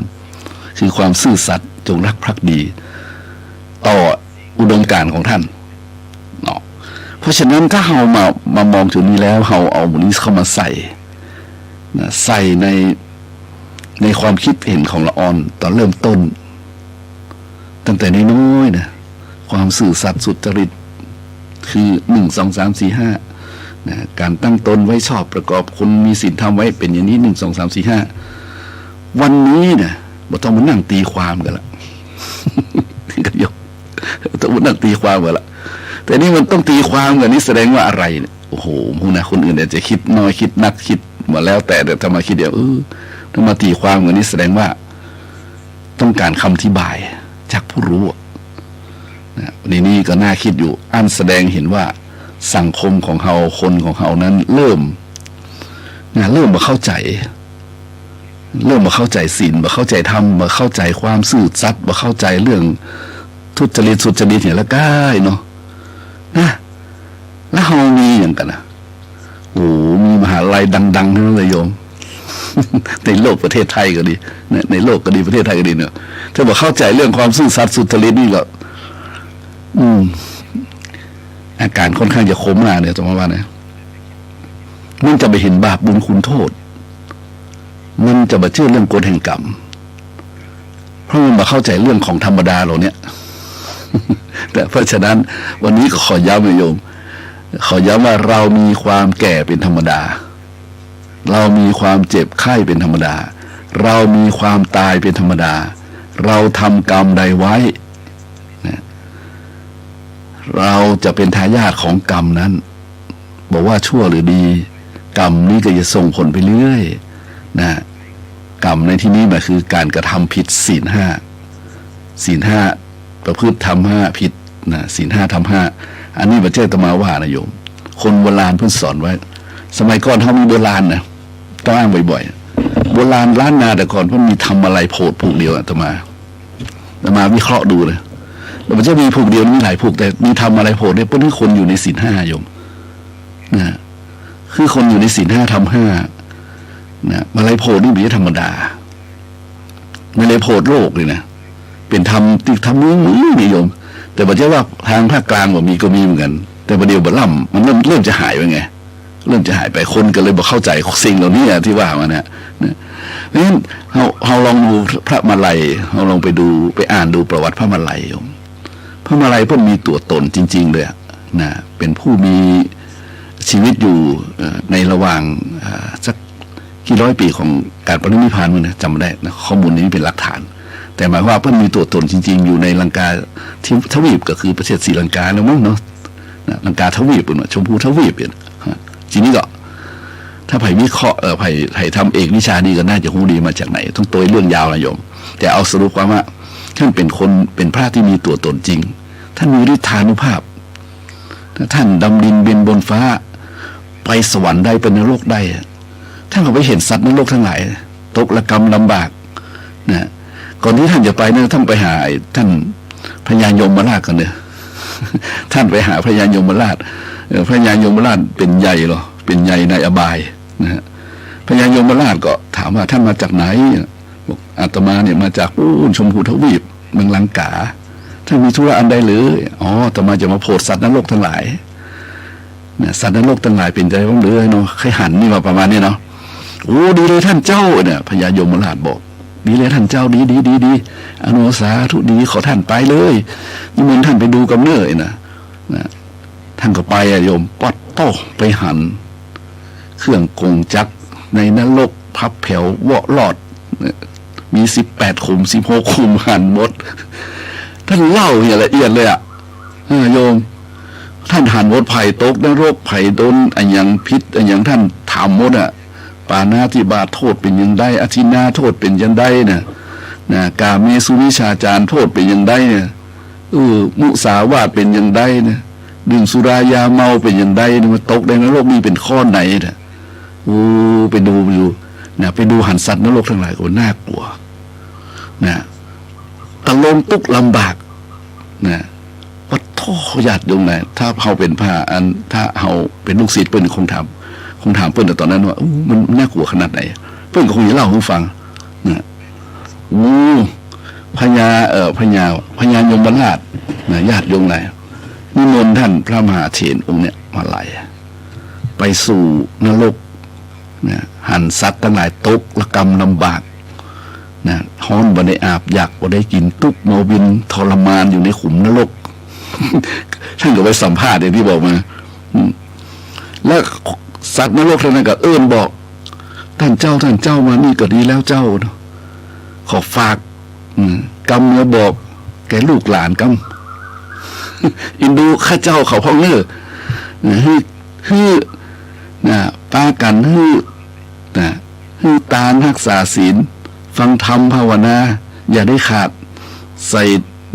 คือความซื่อสัตย์จงรักภักดีต่ออุดมการณ์ของท่านเนาะเพราะฉะนั้นถ้าเรามามองจุดนี้แล้วเราเอาบุญนี้เข้ามาใส่นะใส่ในความคิดเห็นของละออนตอนเริ่มต้นตั้งแต่น้อยๆนะความซื่อสัตย์สุจริตคือ1 2 3 4 5นะการตั้งตนไว้ชอบประกอบคุณมีศีลธรรมไว้เป็นอย่างนี้1 2 3 4 5วันนี้นะบ่ต้องมานั่งตีความกันละ ที่ก็ยกต้องมานั่งตีความกันละแต่นี่มันต้องตีความกันนี่แสดงว่าอะไรเนี่ยโอ้โหพวกนะคนอื่นอาจจะคิดน้อยคิดนักคิดมาแล้วแต่ถ้ามาคิดเดียวถ้ามาตีความกันนี่แสดงว่าต้องการคำอธิบายจากผู้รู้นะนี่ก็น่าคิดอยู่อันแสดงเห็นว่าสังคมของเขาคนของเขานั้นเริ่มมาเข้าใจศีลมาเข้าใจธรรมมาเข้าใจความซื่อสัตย์มาเข้าใจเรื่องทุจริตสุจริตเนี่ยละก้ายเนาะนะแล้วเขามีอย่างกันนะโอ้มีมหาลัยดังๆทั้งนั้นเลยโยม ในโลกประเทศไทยก็ดีในโลกก็ดีประเทศไทยก็ดีเนี่ยถ้าบอกเข้าใจเรื่องความซื่อสัตย์สุจริตนี่ก็อาการค่อนข้างจะคมมากเนี่ยตรงว่าเนี่ยมันจะไปเห็นบาปบุญคุณโทษมันจะมาเชื่อเรื่องกฎแห่งกรรมเพราะมันมาเข้าใจเรื่องของธรรมดาเราเนี่ย แต่เพราะฉะนั้นวันนี้ก็ขอย้ำโยมขอย้ำว่าเรามีความแก่เป็นธรรมดาเรามีความเจ็บไข้เป็นธรรมดาเรามีความตายเป็นธรรมดาเราทำกรรมใดไว้นะเราจะเป็นทายาทของกรรมนั้นบอกว่าชั่วหรือดีกรรมนี้ก็จะส่งผลไปเรื่อยนะกรรมในที่นี้หมายคือการกระทำผิดศีล ศีลห้าประพฤติทำห้าผิดนะศีลห้าทำห้าอันนี้ประเทศตมาว่านะโยมคนโบราณเพิ่งสอนไว้สมัยก่อนเขามีโบราณนะต้องอ้างบ่อยๆโบราณล้านนาแต่ก่อนเพิ่งมีทำอะไรโผดผูกเดียวตมาวิเคราะห์ดูเลยแต่มันจะมีผูกเดียวมีหลายผูกแต่มีทำอะไรโผดเนี่ยเพื่อให้คนอยู่ในศีลห้าโยมนะคือคนอยู่ในศีลห้าทำห้านะมาลัยโพดนี่ไม่ใช่ธรรมดามาลัยโพดโลกเลยนะเป็นทำติดทำมือนิยมแต่บอกว่าทางภาคกลางก็มีเหมือนกันแต่ประเดี๋ยวบัลลัมมันเริ่มจะหายไปไงเริ่มจะหายไปคนก็เลยบอกเข้าใจสิ่งเหล่านี้ที่ว่ามาเนี่ยเพราะฉะนั้นเราลองดูพระมาลัยเราลองไปอ่านดูประวัติพระมาลัยโยมพระมาลัยเพิ่งมีตัวตนจริงๆเลยนะเป็นผู้มีชีวิตอยู่ในระหว่างสักกี่ร้อยปีของการปรินิพพานมันนะจำไม่ได้นะข้อมูลนี้เป็นหลักฐานแต่หมายว่าเพิ่นมีตัวตนจริงๆอยู่ในลังกาที่ทวีปก็คือประเทศศรีลังกาแล้วมั้งเนาะลังกาทวีปชมพูทวีปเนี่ยทีนี้ก็ถ้าไผ่วิเคราะห์ไผ่ทำเอกวิชานี้ก็น่าจะรู้ดีมาจากไหนต้องตัวเรื่องยาวนะโยมแต่เอาสรุปความว่าท่านเป็นคนเป็นพระที่มีตัวตนจริงท่านมีฤทธานุภาพท่านดำดินบินบนฟ้าไปสวรรค์ได้เป็นนรกได้ท่านก็ไปเห็นสัตว์นรกทั้งหลายตกระกรรมลำบากนะก่อนที่ท่านจะไปเนี่ยท่านไปหาท่านพญายมราชกันเนี่ยท่านไปหาพญายมราชพญายมราชเป็นใหญ่หรอเป็นใหญ่ในอบายนะฮะพญายมราชก็ถามว่าท่านมาจากไหนบอกอาตมาเนี่ยมาจากชมพูทวีปเมืองลังกาท่านมีธุระอันใดหรืออ๋ออาตมาจะมาโปรดสัตว์นรกทั้งหลายเนี่ยสัตว์นรกทั้งหลายเป็นใจบ้างหรือเนาะใครหันนี่มาประมาณนี้เนาะโอ้ดีเลยท่านเจ้าเนี่ยพญายมราชบอกดีเลยท่านเจ้าดีอนุสาธุดีขอท่านไปเลยนิมนต์ท่านไปดูกับเนื้อนะท่านก็ไปโยมปัดโต้ไปหันเครื่องกงจักรในนรกพับแผ่ววะหลอดมี18 ขุม16 ขุมหันหมดท่านเล่าอย่างละเอียดเลยโยมท่านหันหมดไผ่ตกนรกไผ่โดนอันยังพิษอันยังท่านถามหมดปานาติบาโทษเป็นยังไงอธินาโทษเป็นยังไงนะกาเมสุวิชาจารโทษเป็นยังไงเนี่ยมุสาวาทเป็นยังไงเนี่ยดื่มสุรายาเมาเป็นยังไงเนี่ยมันตกในนรกมีเป็นข้อไหนเนี่ยไปดูนะไปดูหันสัตว์นรกทั้งหลายก็น่ากลัวนะตะลงตุกลำบากนะวัดท่อญาติโยมไหนถ้าเขาเป็นพระถ้าเขาเป็นลูกศิษย์เปิ้ลคงถามเปิ้ลแต่ตอนนั้นว่ามันน่ากลัวขนาดไหนเปิ้ลก็คงจะเล่าให้ฟังนะพญายมราชนะญาติโยมไหนนิมนต์ท่านพระมหาเถรองค์เนี่ยมาไล่ไปสู่นรกนะหันสัตว์ทั้งหลายตกระกรรมลำบากนะฮ้อนบ่ได้อาบอยากบ่ได้กินตุกโมบินทรมานอยู่ในขุมนรกท่านก็ไปสัมภาษณ์อย่างที่บอกมาแล้วสัตว์นรกทั้งนั้นก็บอกท่านเจ้ามานี่ก็ดีแล้วเจ้าขอฝากกำเนื้อบอกแกลูกหลานกำอินดูข้าเจ้าเขาพ่อเนื้อฮือป้ากันฮือตารักษาศีลฟังธรรมภาวนาอย่าได้ขาดใส่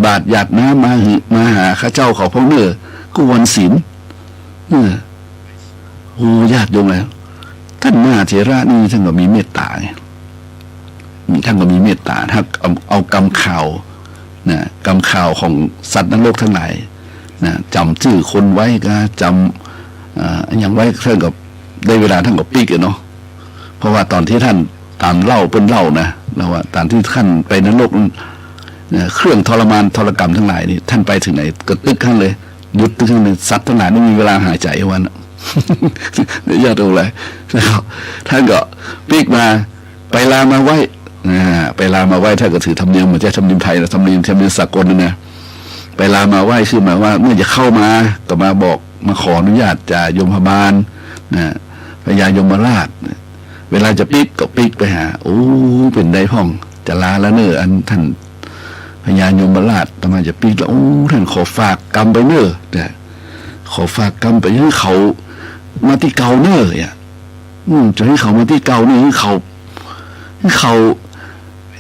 บาตรหยาดน้ำมาหาข้าเจ้าเขาพ่อเนื้อกุวันศีลญาติโยมแล้วท่านมหาเถระนี่ท่านก็มีเมตตาท่านก็มีเมตตาถ้าเอากรรมข่าวกรรมข่าวของสัตว์นรกทั้งหลายจำชื่อคนไว้ก็จำอย่างไว้ท่านก็ได้เวลาท่านก็ปีกเนาะเพราะว่าตอนที่ท่านตามเล่าเป็นเล่านะแล้วว่าตอนที่ท่านไปนรกเครื่องทรมานทรกรรมทั้งหลายนี่ท่านไปถึงไหนก็ตึกข้างเลยหยุดตึกข้างเลยสัตว์ทั้งหลายไม่มีเวลาหายใจวันญาติโยมเลยนะครับท่านก็ปีกมาไปลามาไหว้ไปลามาไหว้ท่านก็ถือธรรมเนียมเหมือนจะธรรมเนียมไทยนะธรรมเนียมสากลนะไปลามาไหว้คือหมายว่าเมื่อจะเข้ามาก็มาบอกมาขออนุญาตจากยมพบาลพญายมราชเวลาจะปีกก็ปีกไปหาเป็นได้พ่องจะลาแล้วเนออันท่านพญายมราชทำไมจะปีกแล้วท่านขอฝากกรรมไปเนอขอฝากกรรมไปให้เขามาที่เก่าเนอจะให้เขามาที่เก่าเนอให้เขา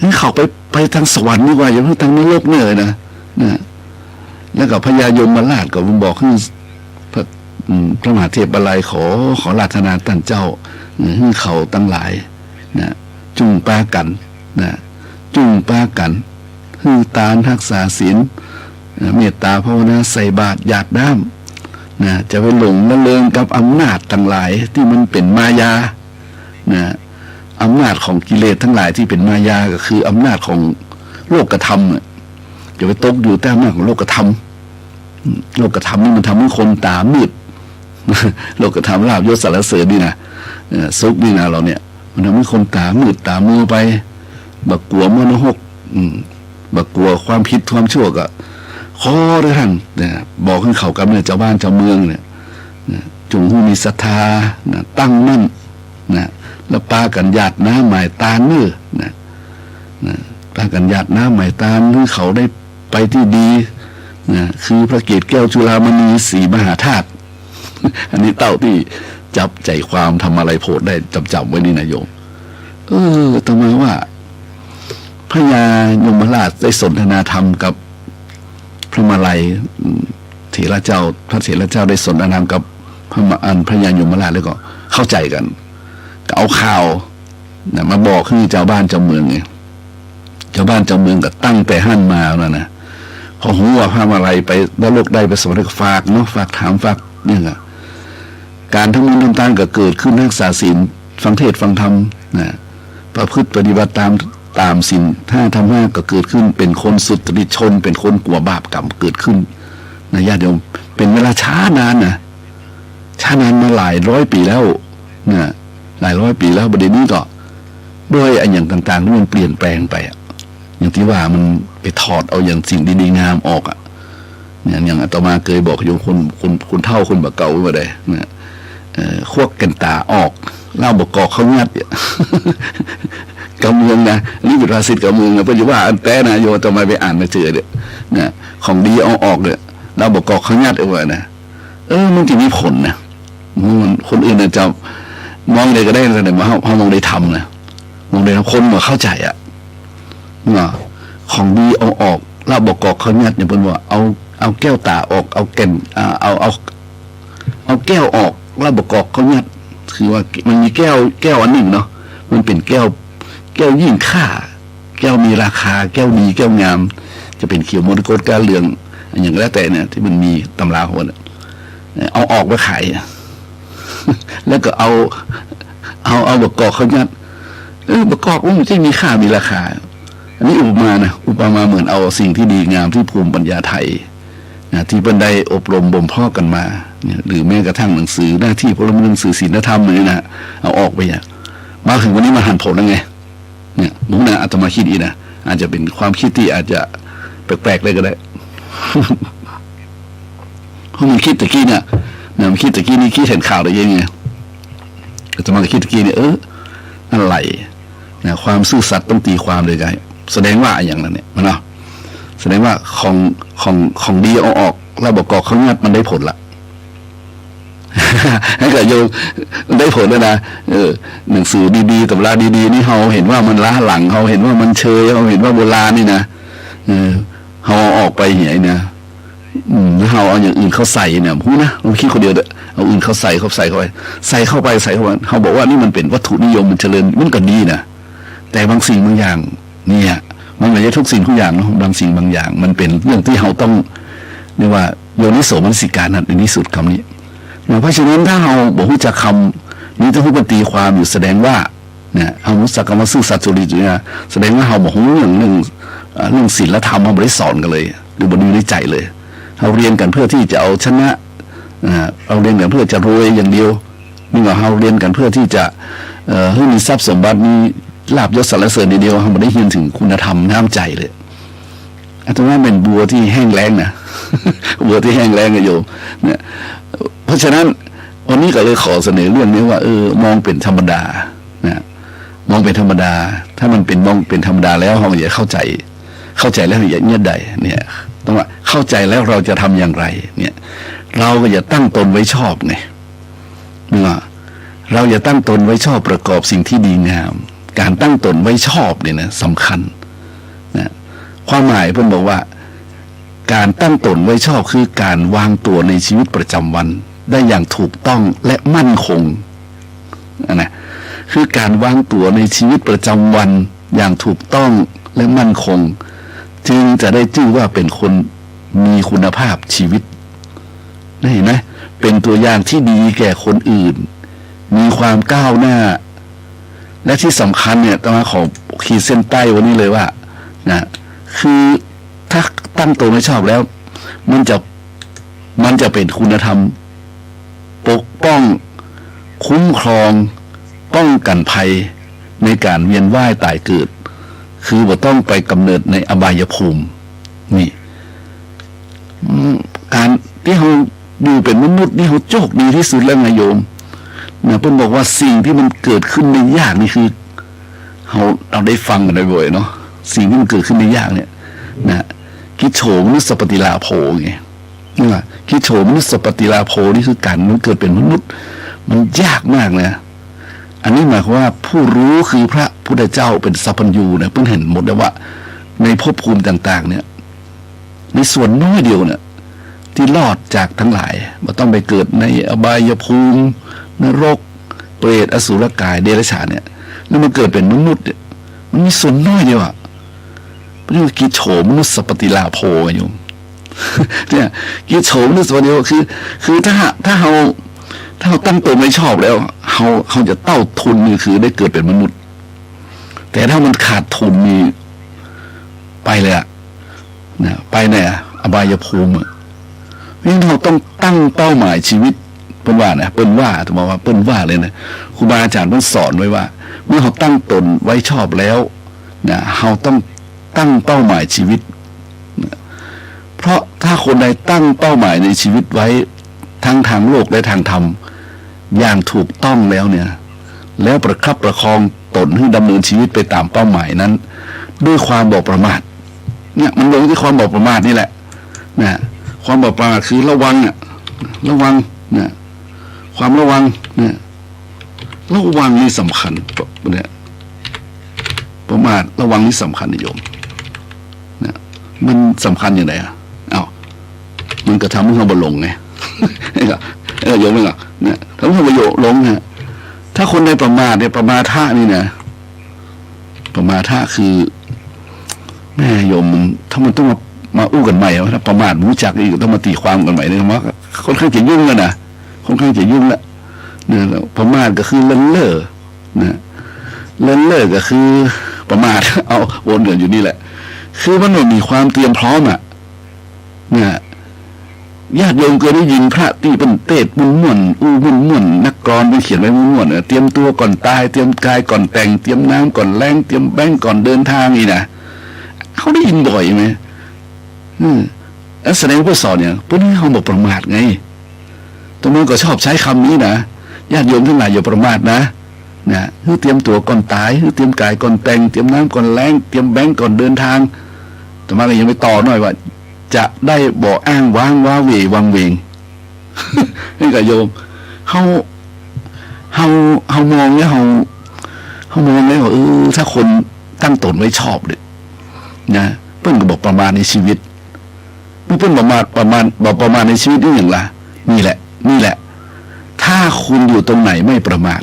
ให้เขาไปทางสวรรค์ดีกว่าอย่าเพิ่งทางนรกเนี่ยเลยนะแล้วก็พญายมราชก็บอกให้พระมหาเทพบาลัยขอราธนาท่านเจ้าให้เขาตั้งหลายนะจุ่งปากันนะจุ่งปากันให้ตานรักษาศีลเมตตาภาวนาใส่บาตรหยาดน้ำนะจะไปหลงละเลงกับอำนาจทั้งหลายที่มันเป็นมายานะอำนาจของกิเลสทั้งหลายที่เป็นมายาก็คืออำนาจของโลกธรรมจะไปตกอยู่ใต้อำนาจของโลกธรรมโลกธรรมนี่มันทำให้คนตามืดโลกธรรมลาภยศสรรเสริญนี่นะซุกนี่นะเราเนี่ยมันทำให้คนตามืดตามัวไปบักกลัวมโนหกบักกลัวความผิดความชั่วก็ขอด้วยท่านเนี่ยบอกให้เขากับเนี่ยเจ้าบ้านเจ้าเมืองเนี่ยจงผู้มีศรัทธาตั้งมั่นนะแล้วปากันหยาดน้ำหมายตาเนื้อนะปากันหยาดน้ำหมายตาเนื้อเขาได้ไปที่ดีนะคือพระเกศแก้วจุฬามณีสีมหาธาตุอันนี้เต้าที่จับใจความทำอะไรโพดได้จำไว้นี่นะโยมต่อมาว่าพญายมราชได้สนทนาธรรมกับพระมาลัยเถระเจ้าพระเถระเจ้าได้สนทนาธรรมกับพญายมราชแล้วก็เข้าใจกันก็เอาข่าวมาบอกให้เจ้าบ้านเจ้าเมืองไงเจ้าบ้านเจ้าเมืองก็ตั้งแต่หั่นมาแล้วนะพอหูว่าพระมาลัยไปแล้วโลกได้ไปสวรรค์ฝากเนาะฝากถามฝากเนี่ยการทั้งนี้ทั้งต้านก็เกิดขึ้นรักษาศีลฟังเทศฟังธรรมนะประพฤติปฏิบัติตามศีล5 ธรรม 5ก็เกิดขึ้นเป็นคนสุจริตชนเป็นคนกลัวบาปกรรมเกิดขึ้นนะญาติโยมเป็นเวลาช้านานนะช้านานมาหลายร้อยปีแล้วนะหลายร้อยปีแล้วประเด็นนี้ก็ด้วยอย่างต่างๆที่มันเปลี่ยนแปลงไปอย่างที่ว่ามันไปถอดเอาอย่างสิ่งดีๆงามออกอย่างอาตมาเคยบอกโยมคนเท่าคนบักเก่ามาได้นะควกกันตาออกเล่าบอกกอกเขางัดกำเมืองนะนี่เป็นภาษิตกำเมืองนะเพราะว่าอันแต่นะโยอาตมาไปอ่านมาเจอเนี่ยนะของดีเอาออกเนี่ยเล่าบอกกอกเขางัดเอาไว้นะมันจะมีผลนะคนอื่นจะมองเลยก็ได้แต่มาเขามองได้ทำนะมองได้ทำคนมาเข้าใจของดีเอาออกเล่าบอกกอกเขางัดอย่างเป็นว่าเอาแก้วตาออกเอาแก่นเอาแก้วออกแล้วบอกกอกเขาเนี่ยคือว่ามันมีแก้วอันหนึ่งเนาะมันเป็นแก้วยิ่งค่าแก้วมีราคาแก้วดีแก้วงามจะเป็นเขียวมรกตการเหลืองอย่างแล้วแต่เนี่ยที่มันมีตำราหัวเนี่ยเอาออกมาขายแล้วก็เอาบอกกอกเขาเนี่ยบอกกอกมันไม่ใช่มีค่ามีราคาอันนี้อุปมาเหมือนเอาสิ่งที่ดีงามที่ภูมิปัญญาไทยที่บรรดาอบรมบ่มเพาะกันมาเนี่ยหรือแม้กระทั่งหนังสือหน้าที่พลเมืองหนังสือศีลธรรมเลยนะเอาออกไปมาถึงวันนี้มาหันผลแล้วไงเนี่ยมุกนะอาตมาคิดอีนะอาจจะเป็นความคิดที่อาจจะแปลกๆเลยก็ได้เพราะมันคิดตะกี้เนี่ยมันคิดตะกี้นี่คิดเห็นข่าวได้ยังไงอาตมาคิดตะกี้เนี่ยอะไรนะความซื่อสัตย์ต้องตีความเลยไงแสดงว่าอย่างนั้นเนี่ยมันเนาะแสดงว่าของดีเอาออกแล้วบอกกอกเขางัดมันได้ผลละให้เกิดโยได้ผลแล้วนะหนังสือดีๆตำราดีๆนี่เขาเห็นว่ามันล้าหลังเขาเห็นว่ามันเชยเขาเห็นว่าโบราณนี่นะเขาออกไปเหี้ยนะแล้วเขาเอาอย่างอื่นเขาใส่เนี่ยพูดนะเราคิดคนเดียวเด้อเอาอื่นเขาใส่เข้าไปใส่เข้าไปเขาบอกว่านี่มันเป็นวัตถุนิยมมันเจริญมันก็ดีนะแต่บางสิ่งบางอย่างเนี่ยมันไม่ใช่ทุกสิ่งทุกอย่างนะบางสิ่งบางอย่างมันเป็นเรื่องที่เราต้องเรียกว่าโยนิโสมนสิการนั่นในที่สุดคำนี้เพราะฉะนั้นถ้าเราบอกว่าจะคำนี้จะพูดตีความอยู่แสดงว่าเนี่ยเรารู้สักคำว่าซื่อสัตย์สุริจุเนี่ยแสดงว่าเราบอกว่าเรื่องศีลธรรมเราไม่ได้สอนกันเลยหรือบนอยู่ในใจเลยเราเรียนกันเพื่อที่จะเอาชนะเราเรียนกันเพื่อจะรวยอย่างเดียวนี่ว่าเราเรียนกันเพื่อที่จะให้มีทรัพย์สมบัติมีลาบยศสรรเสริญเดียวเราไม่ได้เรียนถึงคุณธรรมน้ำใจเลยอาตมาเป็นบัวที่แห้งแล้งนะบัวที่แห้งแล้งกันอยู่เนี่ยเพราะฉะนั้นวันนี้ก็เลยขอเสนอเรื่องนี้ว่ามองเป็นธรรมดานะมองเป็นธรรมดาถ้ามันเป็นมองเป็นธรรมดาแล้วเราอย่าเข้าใจแล้วอย่าเงียบใดเนี่ยต้องว่าเข้าใจแล้วเราจะทำอย่างไรเนี่ยเราก็อย่าตั้งตนไว้ชอบไงว่าเราอย่าตั้งตนไว้ชอบประกอบสิ่งที่ดีงามการตั้งตนไว้ชอบเนี่ยนะสำคัญ ความหมายเพิ่นบอกว่าการตั้งตนไว้ชอบคือการวางตัวในชีวิตประจำวันได้อย่างถูกต้องและมั่นคงนะคือการวางตัวในชีวิตประจำวันอย่างถูกต้องและมั่นคงจึงจะได้ชื่อว่าเป็นคนมีคุณภาพชีวิตได้เห็นไหมเป็นตัวอย่างที่ดีแก่คนอื่นมีความก้าวหน้าและที่สำคัญเนี่ยต้องมาขอขีดเส้นใต้วันนี้เลยว่านะคือถ้าตั้งตัวไม่ชอบแล้วมันจะเป็นคุณธรรมปกป้องคุ้มครองป้องกันภัยในการเวียนว่ายตายเกิดคือว่าต้องไปกำเนิดในอบายภูมินี่การที่เขาอยู่เป็นมนุษย์นี่เขาโชคดีที่สุดแล้วไงโยมเนี่ยเพิ่นบอกว่าสิ่งที่มันเกิดขึ้นในยากนี่คือเราได้ฟังกันบ่อยๆเนาะสิ่งที่มันเกิดขึ้นในยากเนี่ยนะกิโฉมนุสปฏิลาโภไงนี่ว่ากิโฉมนุสปฏิลาโภนี่คือการมันเกิดเป็นมนุษย์มันยากมากเลยอันนี้หมายความว่าผู้รู้คือพระพุทธเจ้าเป็นสัพพัญญูเนี่ยเพิ่งเห็นหมดแล้วว่าในภพภูมิต่างๆเนี่ยในส่วนน้อยเดียวเนี่ยที่รอดจากทั้งหลายมันต้องไปเกิดในอบายภูมินรกเปรตอสุรกายเดรัจฉานเนี่ยแล้วมันเกิดเป็นมนุษย์เนี่ยมันมีส่วนน้อยเดียวอ่ะเรียกว่ากิโฉมนุสปฏิลาโภโยมเนี่ยกิโฉมนุสปฏิลาโภคือถ้าเราตั้งตัวไม่ชอบแล้วเขาจะเต้าทุนนี่คือได้เกิดเป็นมนุษย์แต่ถ้ามันขาดทุนนี่ไปเลยอะนะไปเนี่ยอบายภูมินี่เราต้องตั้งเป้าหมายชีวิตเปิ้นว่านะเปิ้นว่าจะบอกว่าเปิ้นว่าเลยนะครูบาอาจารย์เปิ้นสอนไว้ว่าเมื่อเขาตั้งตนไว้ชอบแล้วนะเขาต้องตั้งเป้าหมายชีวิตนะเพราะถ้าคนใดตั้งเป้าหมายในชีวิตไว้ทั้งทางโลกและทางธรรมอย่างถูกต้องแล้วเนี่ยแล้วประคับประคองตนให้ดำเนินชีวิตไปตามเป้าหมายนั้นด้วยความบ่ประมาทเนี่ยมันลงที่ความบ่ประมาทนี่แหละนะความบ่ประมาทคือระวังเนี่ยระวังเนี่ยความระวังเนี่ยระวังนี่สำคัญเนี่ยประมาทระวังนี่สำคัญนิยมเนี่ยมันสำคัญอย่างไรอ่ะมันก็ทำให้เราบ่หลงไงโยมไม่หรอกเนี่ยทำให้เราบ่หลงเนี่ยถ้าคนในประมาทเนี่ยประมาทะนี่นะประมาทะคือแม่โยมถ้ามันต้องมาอู้กันใหม่ถ้าประมาทรู้จักอีกต้องมาตีความกันใหม่เนี่ยมันค่อนข้างจะยุ่งแล้วนะค่อนข้างจะยุ่งแล้วเนี่ยประมาทก็คือเลินเล่อนะเลินเล่อก็คือประมาทเอาวนกันอยู่นี่แหละคือมันไม่มีความเตรียมพร้อมอ่ะเนี่ยญาติโยมเคยได้ยินพระที่เป็นเทศม่วนนักกลอนมันเขียนไว้ม่วนเตรียมตัวก่อนตายเตรียมกายก่อนแต่งเตรียมน้ำก่อนแรงเตรียมแบงก่อนเดินทางนี่นะเขาได้ยินบ่อยไหมแสดงว่าสอนเนี่ยพวกนี้เขาบอกประมาทไงตรงนั้นก็ชอบใช้คำนี้นะญาติโยมทั้งหลายอย่าประมาทนะเตรียมตัวก่อนตายเตรียมกายก่อนแต่งเตรียมน้ำก่อนแรงเตรียมแบงก่อนเดินทางแต่มาเลยยังไม่ต่อหน่อยว่าจะได้บอกอ้างว้างว้าเหววังเวงนี่กับโยมเขามองเนี่ยเขามองแล้วถ้าคนตั้งตนไว้ชอบเลยนะเพิ่นก็บอกประมาณในชีวิตเพิ่นบอกประมาณในชีวิตนี่อย่างไรนี่แหละถ้าคุณอยู่ตรงไหนไม่ประมาท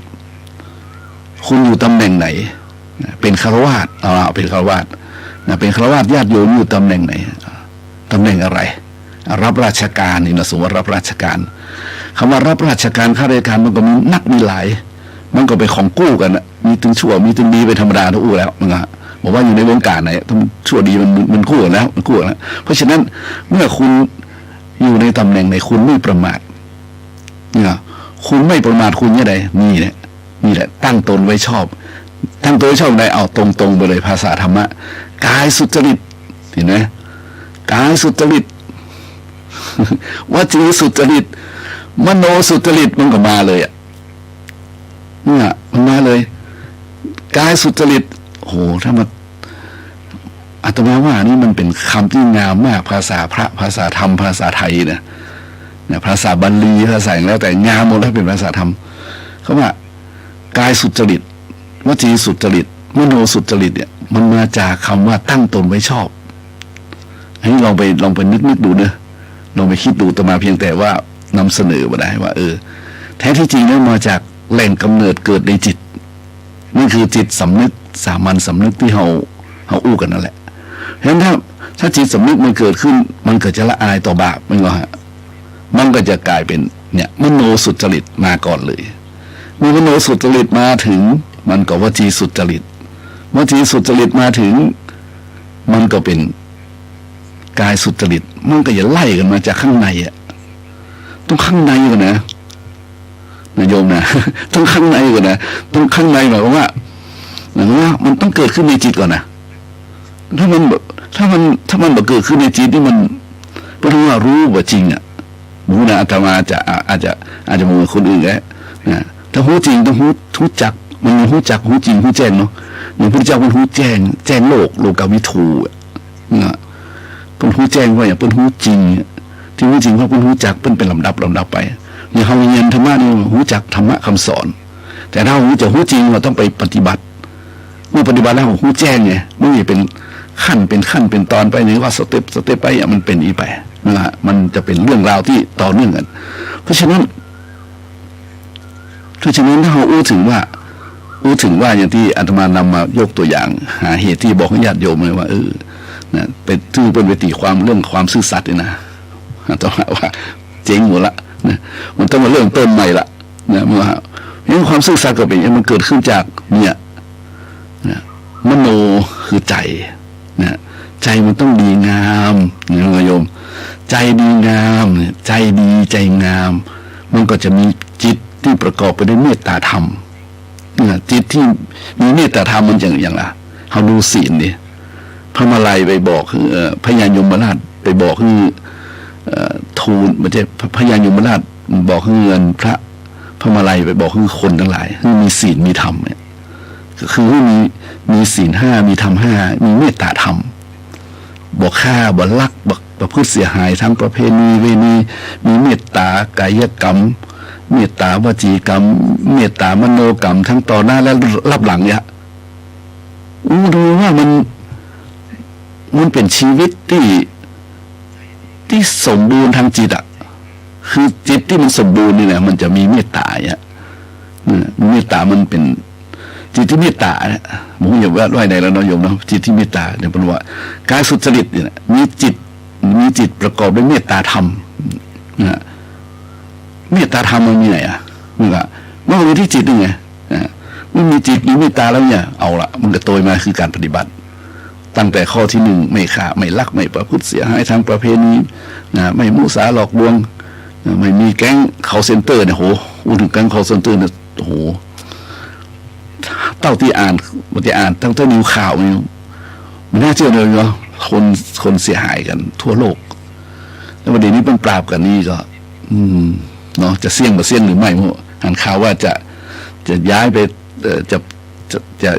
คุณอยู่ตำแหน่งไหนเป็นฆราวาสเป็นฆราวาสเป็นฆราวาสญาติโยมอยู่ตำแหน่งไหนตำแหน่งอะไรรับราชการนี่นะสมมติว่ารับราชการคำว่ารับราชการข้าราชการมันก็มีนักมีหลายมันก็เป็นของกู้กันนะมีถึงชั่วมีถึงดีเป็นธรรมดาทุกอู้แล้วมันก็บอกว่าอยู่ในวงการไหนทั้งชั่วดีมันกู้แล้วมันกู้แล้วเพราะฉะนั้นเมื่อคุณอยู่ในตำแหน่งไหนคุณไม่ประมาทเนี่ยคุณไม่ประมาทคุณยังไงนี่แหละตั้งตนไว้ชอบตั้งตนไว้ชอบได้เอาตรงๆไปเลยภาษาธรรมะกายสุจริตเห็นไหมกายสุจริตวจีสุจริตมโนสุจริตมันก็มาเลยอ่ะเนี่ยมันมาเลยกายสุจริตโอ้ถ้ามันอาตมาว่านี่มันเป็นคำที่งามมากภาษาพระภาษาธรรมภาษาไทยเนี่ยภาษาบาลีภาษาอย่างแล้วแต่งามหมดแล้วเป็นภาษาธรรมเขาว่ากายสุจริตวจีสุจริตมโนสุจริตเนี่ยมันมาจากคำว่าตั้งตนไว้ชอบ ให้ลองไปนึกดูเนอะลองไปคิดดูแต่มาเพียงแต่ว่านำเสนอมาได้ว่าแท้ที่จริงแล้วมาจากแหล่งกำเนิดเกิดในจิตนี่คือจิตสำนึกสามัญสำนึกที่เราอู้กันนั่นแหละเพราะฉะนั้นถ้าจิตสำนึกมันเกิดขึ้นมันเกิดจะละอายต่อบาปมันก็จะกลายเป็นเนี่ยมโนสุจริตมาก่อนเลยเมื่อมโนสุจริตมาถึงมันก็วจีสุจริตวจีสุจริตมาถึงมันก็เป็นกายสุจริตมันก็จะไล่กันมาจากข้างในต้องข้างในก่อนนะโยมนะต้องข้างในก่อนนะต้องข้างในหมายความว่ามันต้องเกิดขึ้นในจิตก่อนนะถ้ามันเกิดขึ้นในจิตนี่มันเพราะว่ารู้ว่าจริงมูนะอาตมาอาจจะมูคนอื่นนะถ้ารู้จริงต้องรู้จักมันรู้จักรู้จริงรู้แจ้งเนาะเหมือนพระเจ้ามันรู้แจ้งโลกวิถูเป็นรู้แจ้งว่าอย่างเป็นรู้จริงที่รู้จริงเพราะเป็นรู้จักเป็นลำดับไปอย่างเขาเรียนธรรมะนี่รู้จักธรรมะคำสอนแต่ถ้ารู้จะรู้จริงเราต้องไปปฏิบัติเมื่อปฏิบัติแล้วรู้แจ้งไงไม่ใช่เป็นขั้นเป็นตอนไปหรือว่าสเต็ปไปมันเป็นอีไปมันจะเป็นเรื่องราวที่ต่อเนื่องกันเพราะฉะนั้นถ้าเราอู้ถึงว่าอย่างที่อาตมานำมายกตัวอย่างหาเหตุที่บอกให้ญาติโยมเลยว่านะเป็นที่เป็นวิธีความเรื่องความซื่อสัตย์นะต้องว่าเจ๊งหมดละนะมันต้องมาเริ่มต้นใหม่ละนะเมื่อความซื่อสัตย์ก็เป็นมันเกิดขึ้นจากเนี่ยนะมโนคือใจนะใจมันต้องดีงามโยมใจดีงามใจดีใจงามมันก็จะมีจิตที่ประกอบไปด้วยเมตตาธรรมจิตที่มีเมตตาธรรมมันอย่างไรเขาดูศีลดิพระมาลัยไปบอกคือพญายมราชไปบอกคือทูลไม่ใช่พญายมราชบอกคือเงินพระมาลัยไปบอกคือคนทั้งหลายคือมีศีลมีธรรมเนี่ยก็คือมีศีล5มีธรรม5มีเมตตาธรรมบอกฆ่าบอกลักบอกประพฤติเสียหายทั้งประเพณีเวณีมีเมตตากายกรรมเมตตาวจีกรรมเมตตามโนกรรมทั้งต่อหน้าและรับหลังเนี่ยดูว่ามันเป็นชีวิตที่สมบูรณ์ทางจิตคือจิตที่มันสมบูรณ์นี่แหละมันจะมีเมตตาเมตตามันเป็นจิตที่เมตตาผมอย่าว่าด้วยใดแล้วน้อยโยมนะจิตที่เมตตาเนี่ยเป็นว่ากายสุจริตเนี่ยมีจิตประกอบด้วยเมตตาธรรมเมตตาธรรมมันมีไหนมันอยู่ที่จิตนี่ไงมันมีจิตมีเมตตาแล้วเนี่ยเอาละมันก็โตมาคือการปฏิบัติตั้งแต่ข้อที่1ไม่ฆ่าไม่ลักไม่ประพฤติเสียหายทางประเพณีไม่มุสาหลอกลวงไม่มีแก๊งcall centerเนี่ยโหถึงแก๊งcall centerเนี่ยโหเต้าที่อ่านตั้งแต่นิวข่าวมันน่าเชื่อเลยเนาะคนเสียหายกันทั่วโลกแล้วประเด็นนี้เป็นปราบกันนี่ก็เนาะจะเสี่ยงหรือไม่มั่วอ่านข่าวว่าจะย้ายไปจะ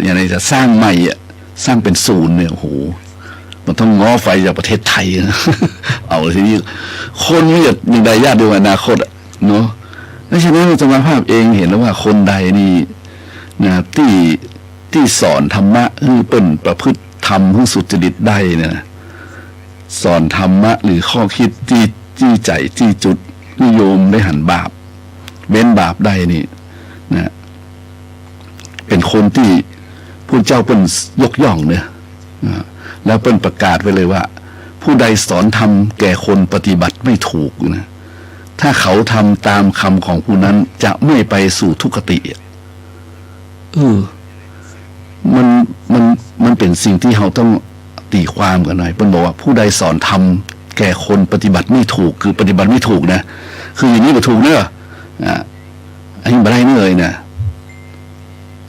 อย่างไรจะสร้างใหม่สร้างเป็นศูนย์เนี่ยโอ้โหมันต้องง้อไฟจากประเทศไทยนะ เอาทีนี้คนไม่จะมีใดญาติดูอนาคตเนาะดังนั้นสมาภาพเองเห็นแล้วว่าคนใดนี่นะที่สอนธรรมะคือเป็นประพฤติธรรมให้สุจริตได้เนี่ยสอนธรรมะหรือข้อคิดจี้ใจจี้จุดนิยมได้หันบาปเว้นบาปได้นี่นะเป็นคนที่ผู้เจ้าเป็นยกย่องเนี่ยแล้วเป็นประกาศไว้เลยว่าผู้ใดสอนธรรมแก่คนปฏิบัติไม่ถูกนะถ้าเขาทำตามคำของผู้นั้นจะไม่ไปสู่ทุกขติมันเป็นสิ่งที่เราต้องตีความกันหน่อยเป็นบอกว่าผู้ใดสอนธรรมแก่คนปฏิบัติไม่ถูกคือปฏิบัติไม่ถูกนะคืออย่างนี้ไม่ถูกเนอะอันนี้ไม่ได้เลยนะ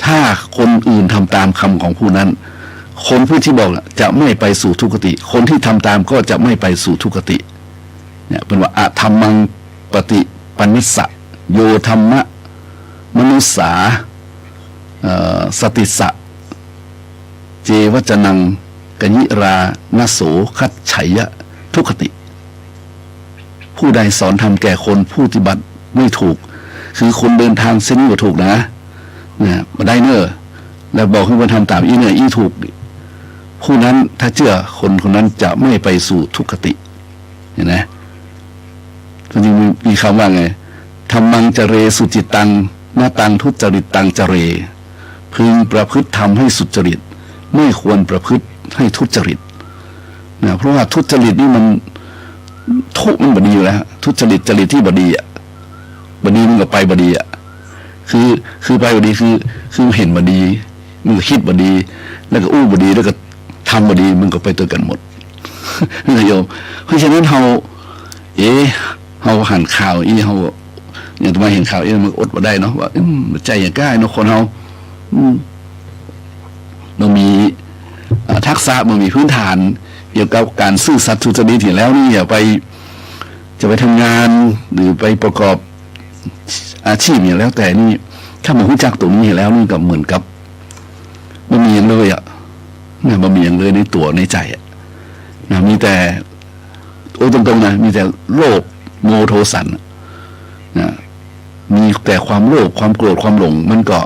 ถ้าคนอื่นทำตามคำของผู้นั้นคนผู้ที่บอกจะไม่ไปสู่ทุกขติคนที่ทำตามก็จะไม่ไปสู่ทุกขติเนี่ยเป็นว่าอะธรรมังปฏิปันนิสสะโยธรรมะมนุสสาสติสะเจวจนังกญิรานโสคัจฉัยะทุกขติผู้ใดสอนทำแก่คนผู้ปฏิบัติไม่ถูกคือคนเดินทางเส้นนี้ก็ถูกนะมาได้เนอะแล้วบอกให้มันทำตามอีเนี่ยอีถูก ผู้นั้นถ้าเชื่อคนคนนั้นจะไม่ไปสู่ทุกขติเห็นไหมจริงๆมีคำว่าไงธรรมังจเรสุจิตตังนาตังทุจริตตังจเรพึงประพฤติธรรมให้สุจริตไม่ควรประพฤติให้ทุจริตนะเพราะว่าทุจริตนี่มันทุกมันบดีอยู่แล้วทุจริตจริตที่บดีอ่ะบดีมันก็ไปบดีอ่ะคือไปบดีคือเห็นบดีมันก็คิดบดีแล้วก็อู้บดีแล้วก็ทำบดีมันก็ไปตัวกันหมดนะโยมเพราะฉะนั้นเราหันข่าวเราอย่างทำไมเห็นข่าวมันอดมาได้เนาะว่าใจอย่างก้ายเนาะคนเราเรามีทักษะมันมีพื้นฐานเกี่ยวกับการซื่อสัตย์สุจริตที่แล้วนี่จะไปทำงานหรือไปประกอบอาชีพอย่างแล้วแต่นี่ถ้ามันรู้จักตรงนี้แล้วนี่ก็เหมือนกับมันมีอย่างเลยอ่ะนะมันมีอย่างเลยในตัวในใจอ่ะนะมีแต่ตรงๆนะมีแต่โลภโมโทสันนะมีแต่ความโลภความโกรธความหลงมันก็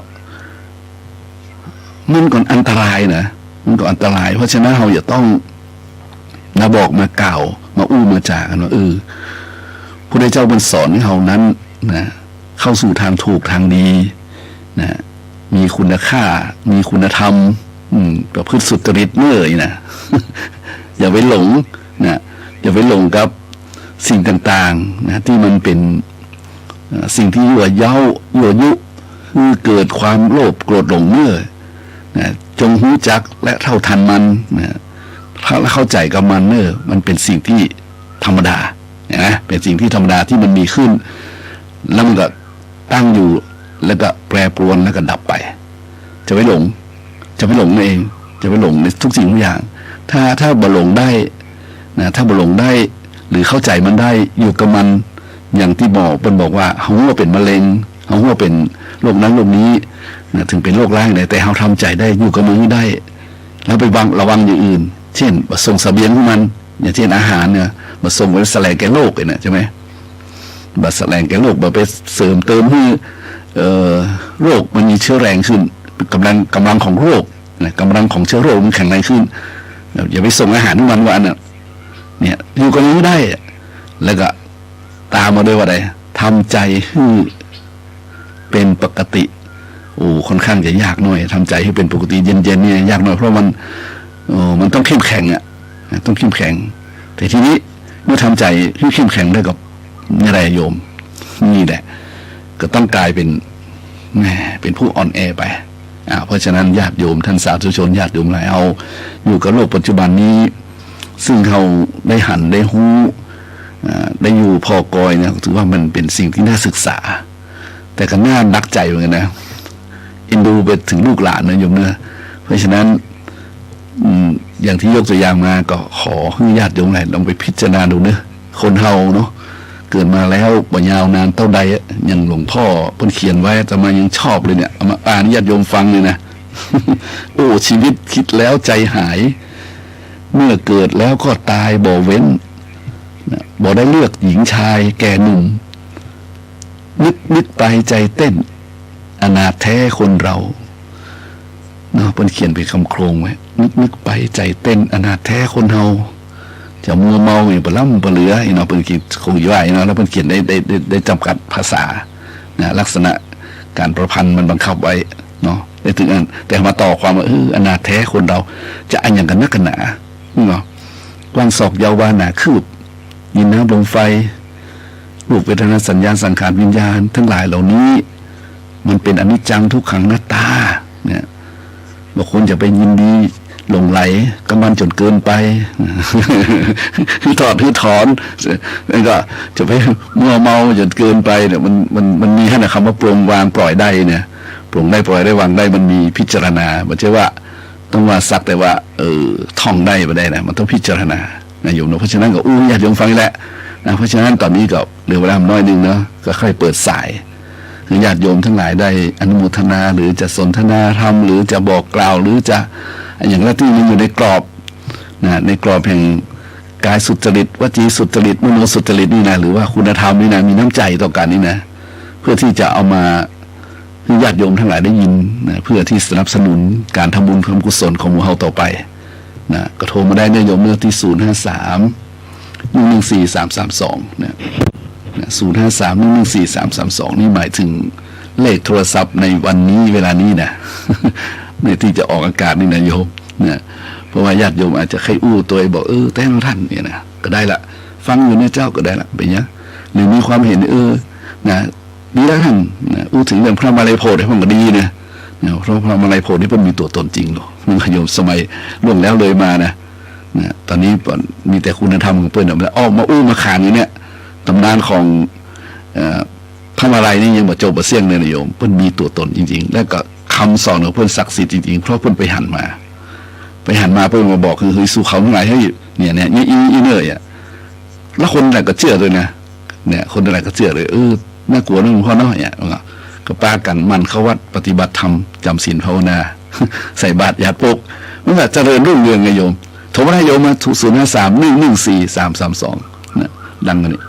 อันตรายนะมันก็อันตรายเพราะฉะนั้นเราอย่าต้องบอกมากล่าวมาอู้มาจากันว่าพระเจ้าบันสอนให้เรานั้นนะเข้าสู่ทางถูกทางดีนะมีคุณค่ามีคุณธรรมประพฤติสุจริตเมื่อยนะอย่าไปหลงนะอย่าไปหลงกับสิ่งต่างๆนะที่มันเป็นสิ่งที่ยั่วเย้ายั่วยุคือเกิดความโลภโกรธหลงเมื่อนะจงรู้จักและเท่าทันมันนะเข้าใจกับมันมันเป็นสิ่งที่ธรรมดานะเป็นสิ่งที่ธรรมดาที่มันมีขึ้นแล้วมันก็ตั้งอยู่แล้วก็แปรปรวนแล้วก็ดับไปจะไม่หลงเองจะไม่หลงในทุกสิ่งทุกอย่างถ้าบ่หลงได้นะถ้าบ่หลงได้หรือเข้าใจมันได้อยู่กับมันอย่างที่บอกว่าเขาว่าเป็นมะเร็งเขาว่าเป็นโรคนั้นโรคนี้นะถึงเป็นโรคร้ายแต่เขาทำใจได้อยู่กับมันได้แล้วไประวังอย่างอื่นเช่นมาส่งเสบียงของมันอย่างเช่นอาหารเนี่ยมาส่งไว้แสลงแก่โรคเนี่ยใช่ไหมบัดแสลงแก่โรคมาไปเสริมเติมให้โรคมันมีเชื้อแรงขึ้นกำลังของโรคนะกำลังของเชื้อโรคมันแข็งแรงขึ้นอย่าไปส่งอาหารให้มันวันเนี่ยอยู่กับนี้ได้แล้วก็ตามมาด้วยว่าอะไรทำใจให้เป็นปกติค่อนข้างจะยากหน่อยทำใจให้เป็นปกติเย็นๆเนี่ยยากหน่อยเพราะมันต้องเข้มแข็งต้องเข้มแข็งแต่ทีนี้เมื่อทำใจให้เข้มแข็งได้กับนี่ไรโยมนี่แหละก็ต้องกลายเป็นผู้อ่อนแอไปเพราะฉะนั้นญาติโยมท่านสาธุชนญาติโยมหลายเอาอยู่กับโลกปัจจุบันนี้ซึ่งเขาได้หันได้หู้ได้อยู่พอกอยเนี่ยถือว่ามันเป็นสิ่งที่น่าศึกษาแต่ก็น่านักใจเหมือนกันนะอินดูไปถึงลูกหลานนะโยมเนอะเพราะฉะนั้นอย่างที่ยกตัวอย่างมาก็ขอให้ญาติโยมหลายลองไปพิจารณาดูเนอะคนเฮาเนาะเกิดมาแล้วบ่ยาวนานเท่าใดอย่างหลวงพ่อเพิ่นเขียนไว้แต่มายังชอบเลยเนี่ยเอามาอ่านญาติโยมฟังเลยนะ ชีวิตคิดแล้วใจหายเมื่อเกิดแล้วก็ตายบ่เว้นบ่ได้เลือกหญิงชายแก่หนุ่มนึกไปใจเต้นอนาถแท้คนเราเนาะเพิ่นเขียนเป็นคำโครงไว้นึกไปใจเต้นอนาถแท้คนเฮาจะมัวเมาอย่างปล่ำปเหลือเนาะเพิ่นคิดคงอยู่ว่าเนาะแล้วเพิ่นเขียนได้จำกัดภาษานะลักษณะการประพันธ์มันบังคับไว้เนาะได้ถึงอันแต่มาต่อความว่าอนาถแท้คนเราจะอันอย่างกันนักกันหนาเนาะกว้างศอกยาววาหนาคืบยินน้ำลมไฟรูปเวทนาสัญญาสังขารวิญญาณทั้งหลายเหล่านี้มันเป็นอนิจจังทุกขังอนัตตาเนี่ยบางคนจะไปยินดีหลงไหลกับมันจนเกินไปถอนแล้วก็จะไปมัวเมาจนเกินไปเนี่ยมันมีขนาดคำว่าปรงวางปล่อยได้เนี่ยปรงได้ปล่อยได้วางได้มันมีพิจารณาไม่ใช่ว่าต้องว่าสักแต่ว่าท่องได้ไม่ได้นะมันต้องพิจารณานะโยมเพราะฉะนั้นก็ญาติโยมฟังแหละนะเพราะฉะนั้นตอนนี้ก็เหลือเวลาน้อยนึงเนาะก็ค่อยเปิดสายคือญาติโยมทั้งหลายได้อนุโมทนาหรือจะสนทนาธรรมหรือจะบอกกล่าวหรือจะอย่างละที่มันอยู่ในกรอบนะในกรอบแห่งกายสุจริตวจีสุจริตมโนสุจริตนี่นะหรือว่าคุณธรรมนี่นะมีน้ำใจต่อกันนี่นะเพื่อที่จะเอามาให้ญาติโยมทั้งหลายได้ยินนะเพื่อที่สนับสนุนการทำบุญทำกุศลของหมู่เฮาต่อไป นะก็โทรมาได้นะโยมเนื้อที่053 114 332นะ053 114 332นี่หมายถึงเลขโทรศัพท์ในวันนี้เวลานี้นะในที่จะออกอากาศนี่นะโยมนะเพราะว่าญาติโยมอาจจะใครอู้ตัวบอกแต่งท่านเนี่ยนะก็ได้ละฟังอยู่เนี่ยเจ้าก็ได้ละเป็นยังหรือมีความเห็นนะดีแล้วท่านนะอู้ถึงเรื่องพระมาลัยโพธิ์ให้ผมก็ดีนะเพราะพระมาลัยโพธิ์นี่เป็นมีตัวตนจริงหรอกมึงโยมสมัยล่วงแล้วเลยมานะตอนนี้มีแต่คุณธรรมของเพื่อนออกมาอู้มาขานอยู่เนี่ยตำนานของพระมาลัยนี่ยังบ่จบบ่เสี่ยงเลยนะโยมเพิ่นมีตัวตนจริงๆแล้วก็คำสอนของเพิ่นศักดิ์สิทธิ์จริงๆเพราะเพิ่นไปหันมาเพิ่นมาบอกคือสู่เขาทั้งหลายให้เนี่ยอีเนอร์อ่ะแล้วคนอะไรก็เชื่อเลยนะเนี่ยคนอะไรก็เชื่อเลยน่ากลัวนะหลวงพ่อน้อยอ่ะก็ป้ากันมันเข้าวัดปฏิบัติธรรมจำศีลภาวนาใส่บาตรหยาดปกมันแบบเจริญรุ่งเรืองไงโยมโทรมาได้โยมมา053 114 332นะดังกันนี่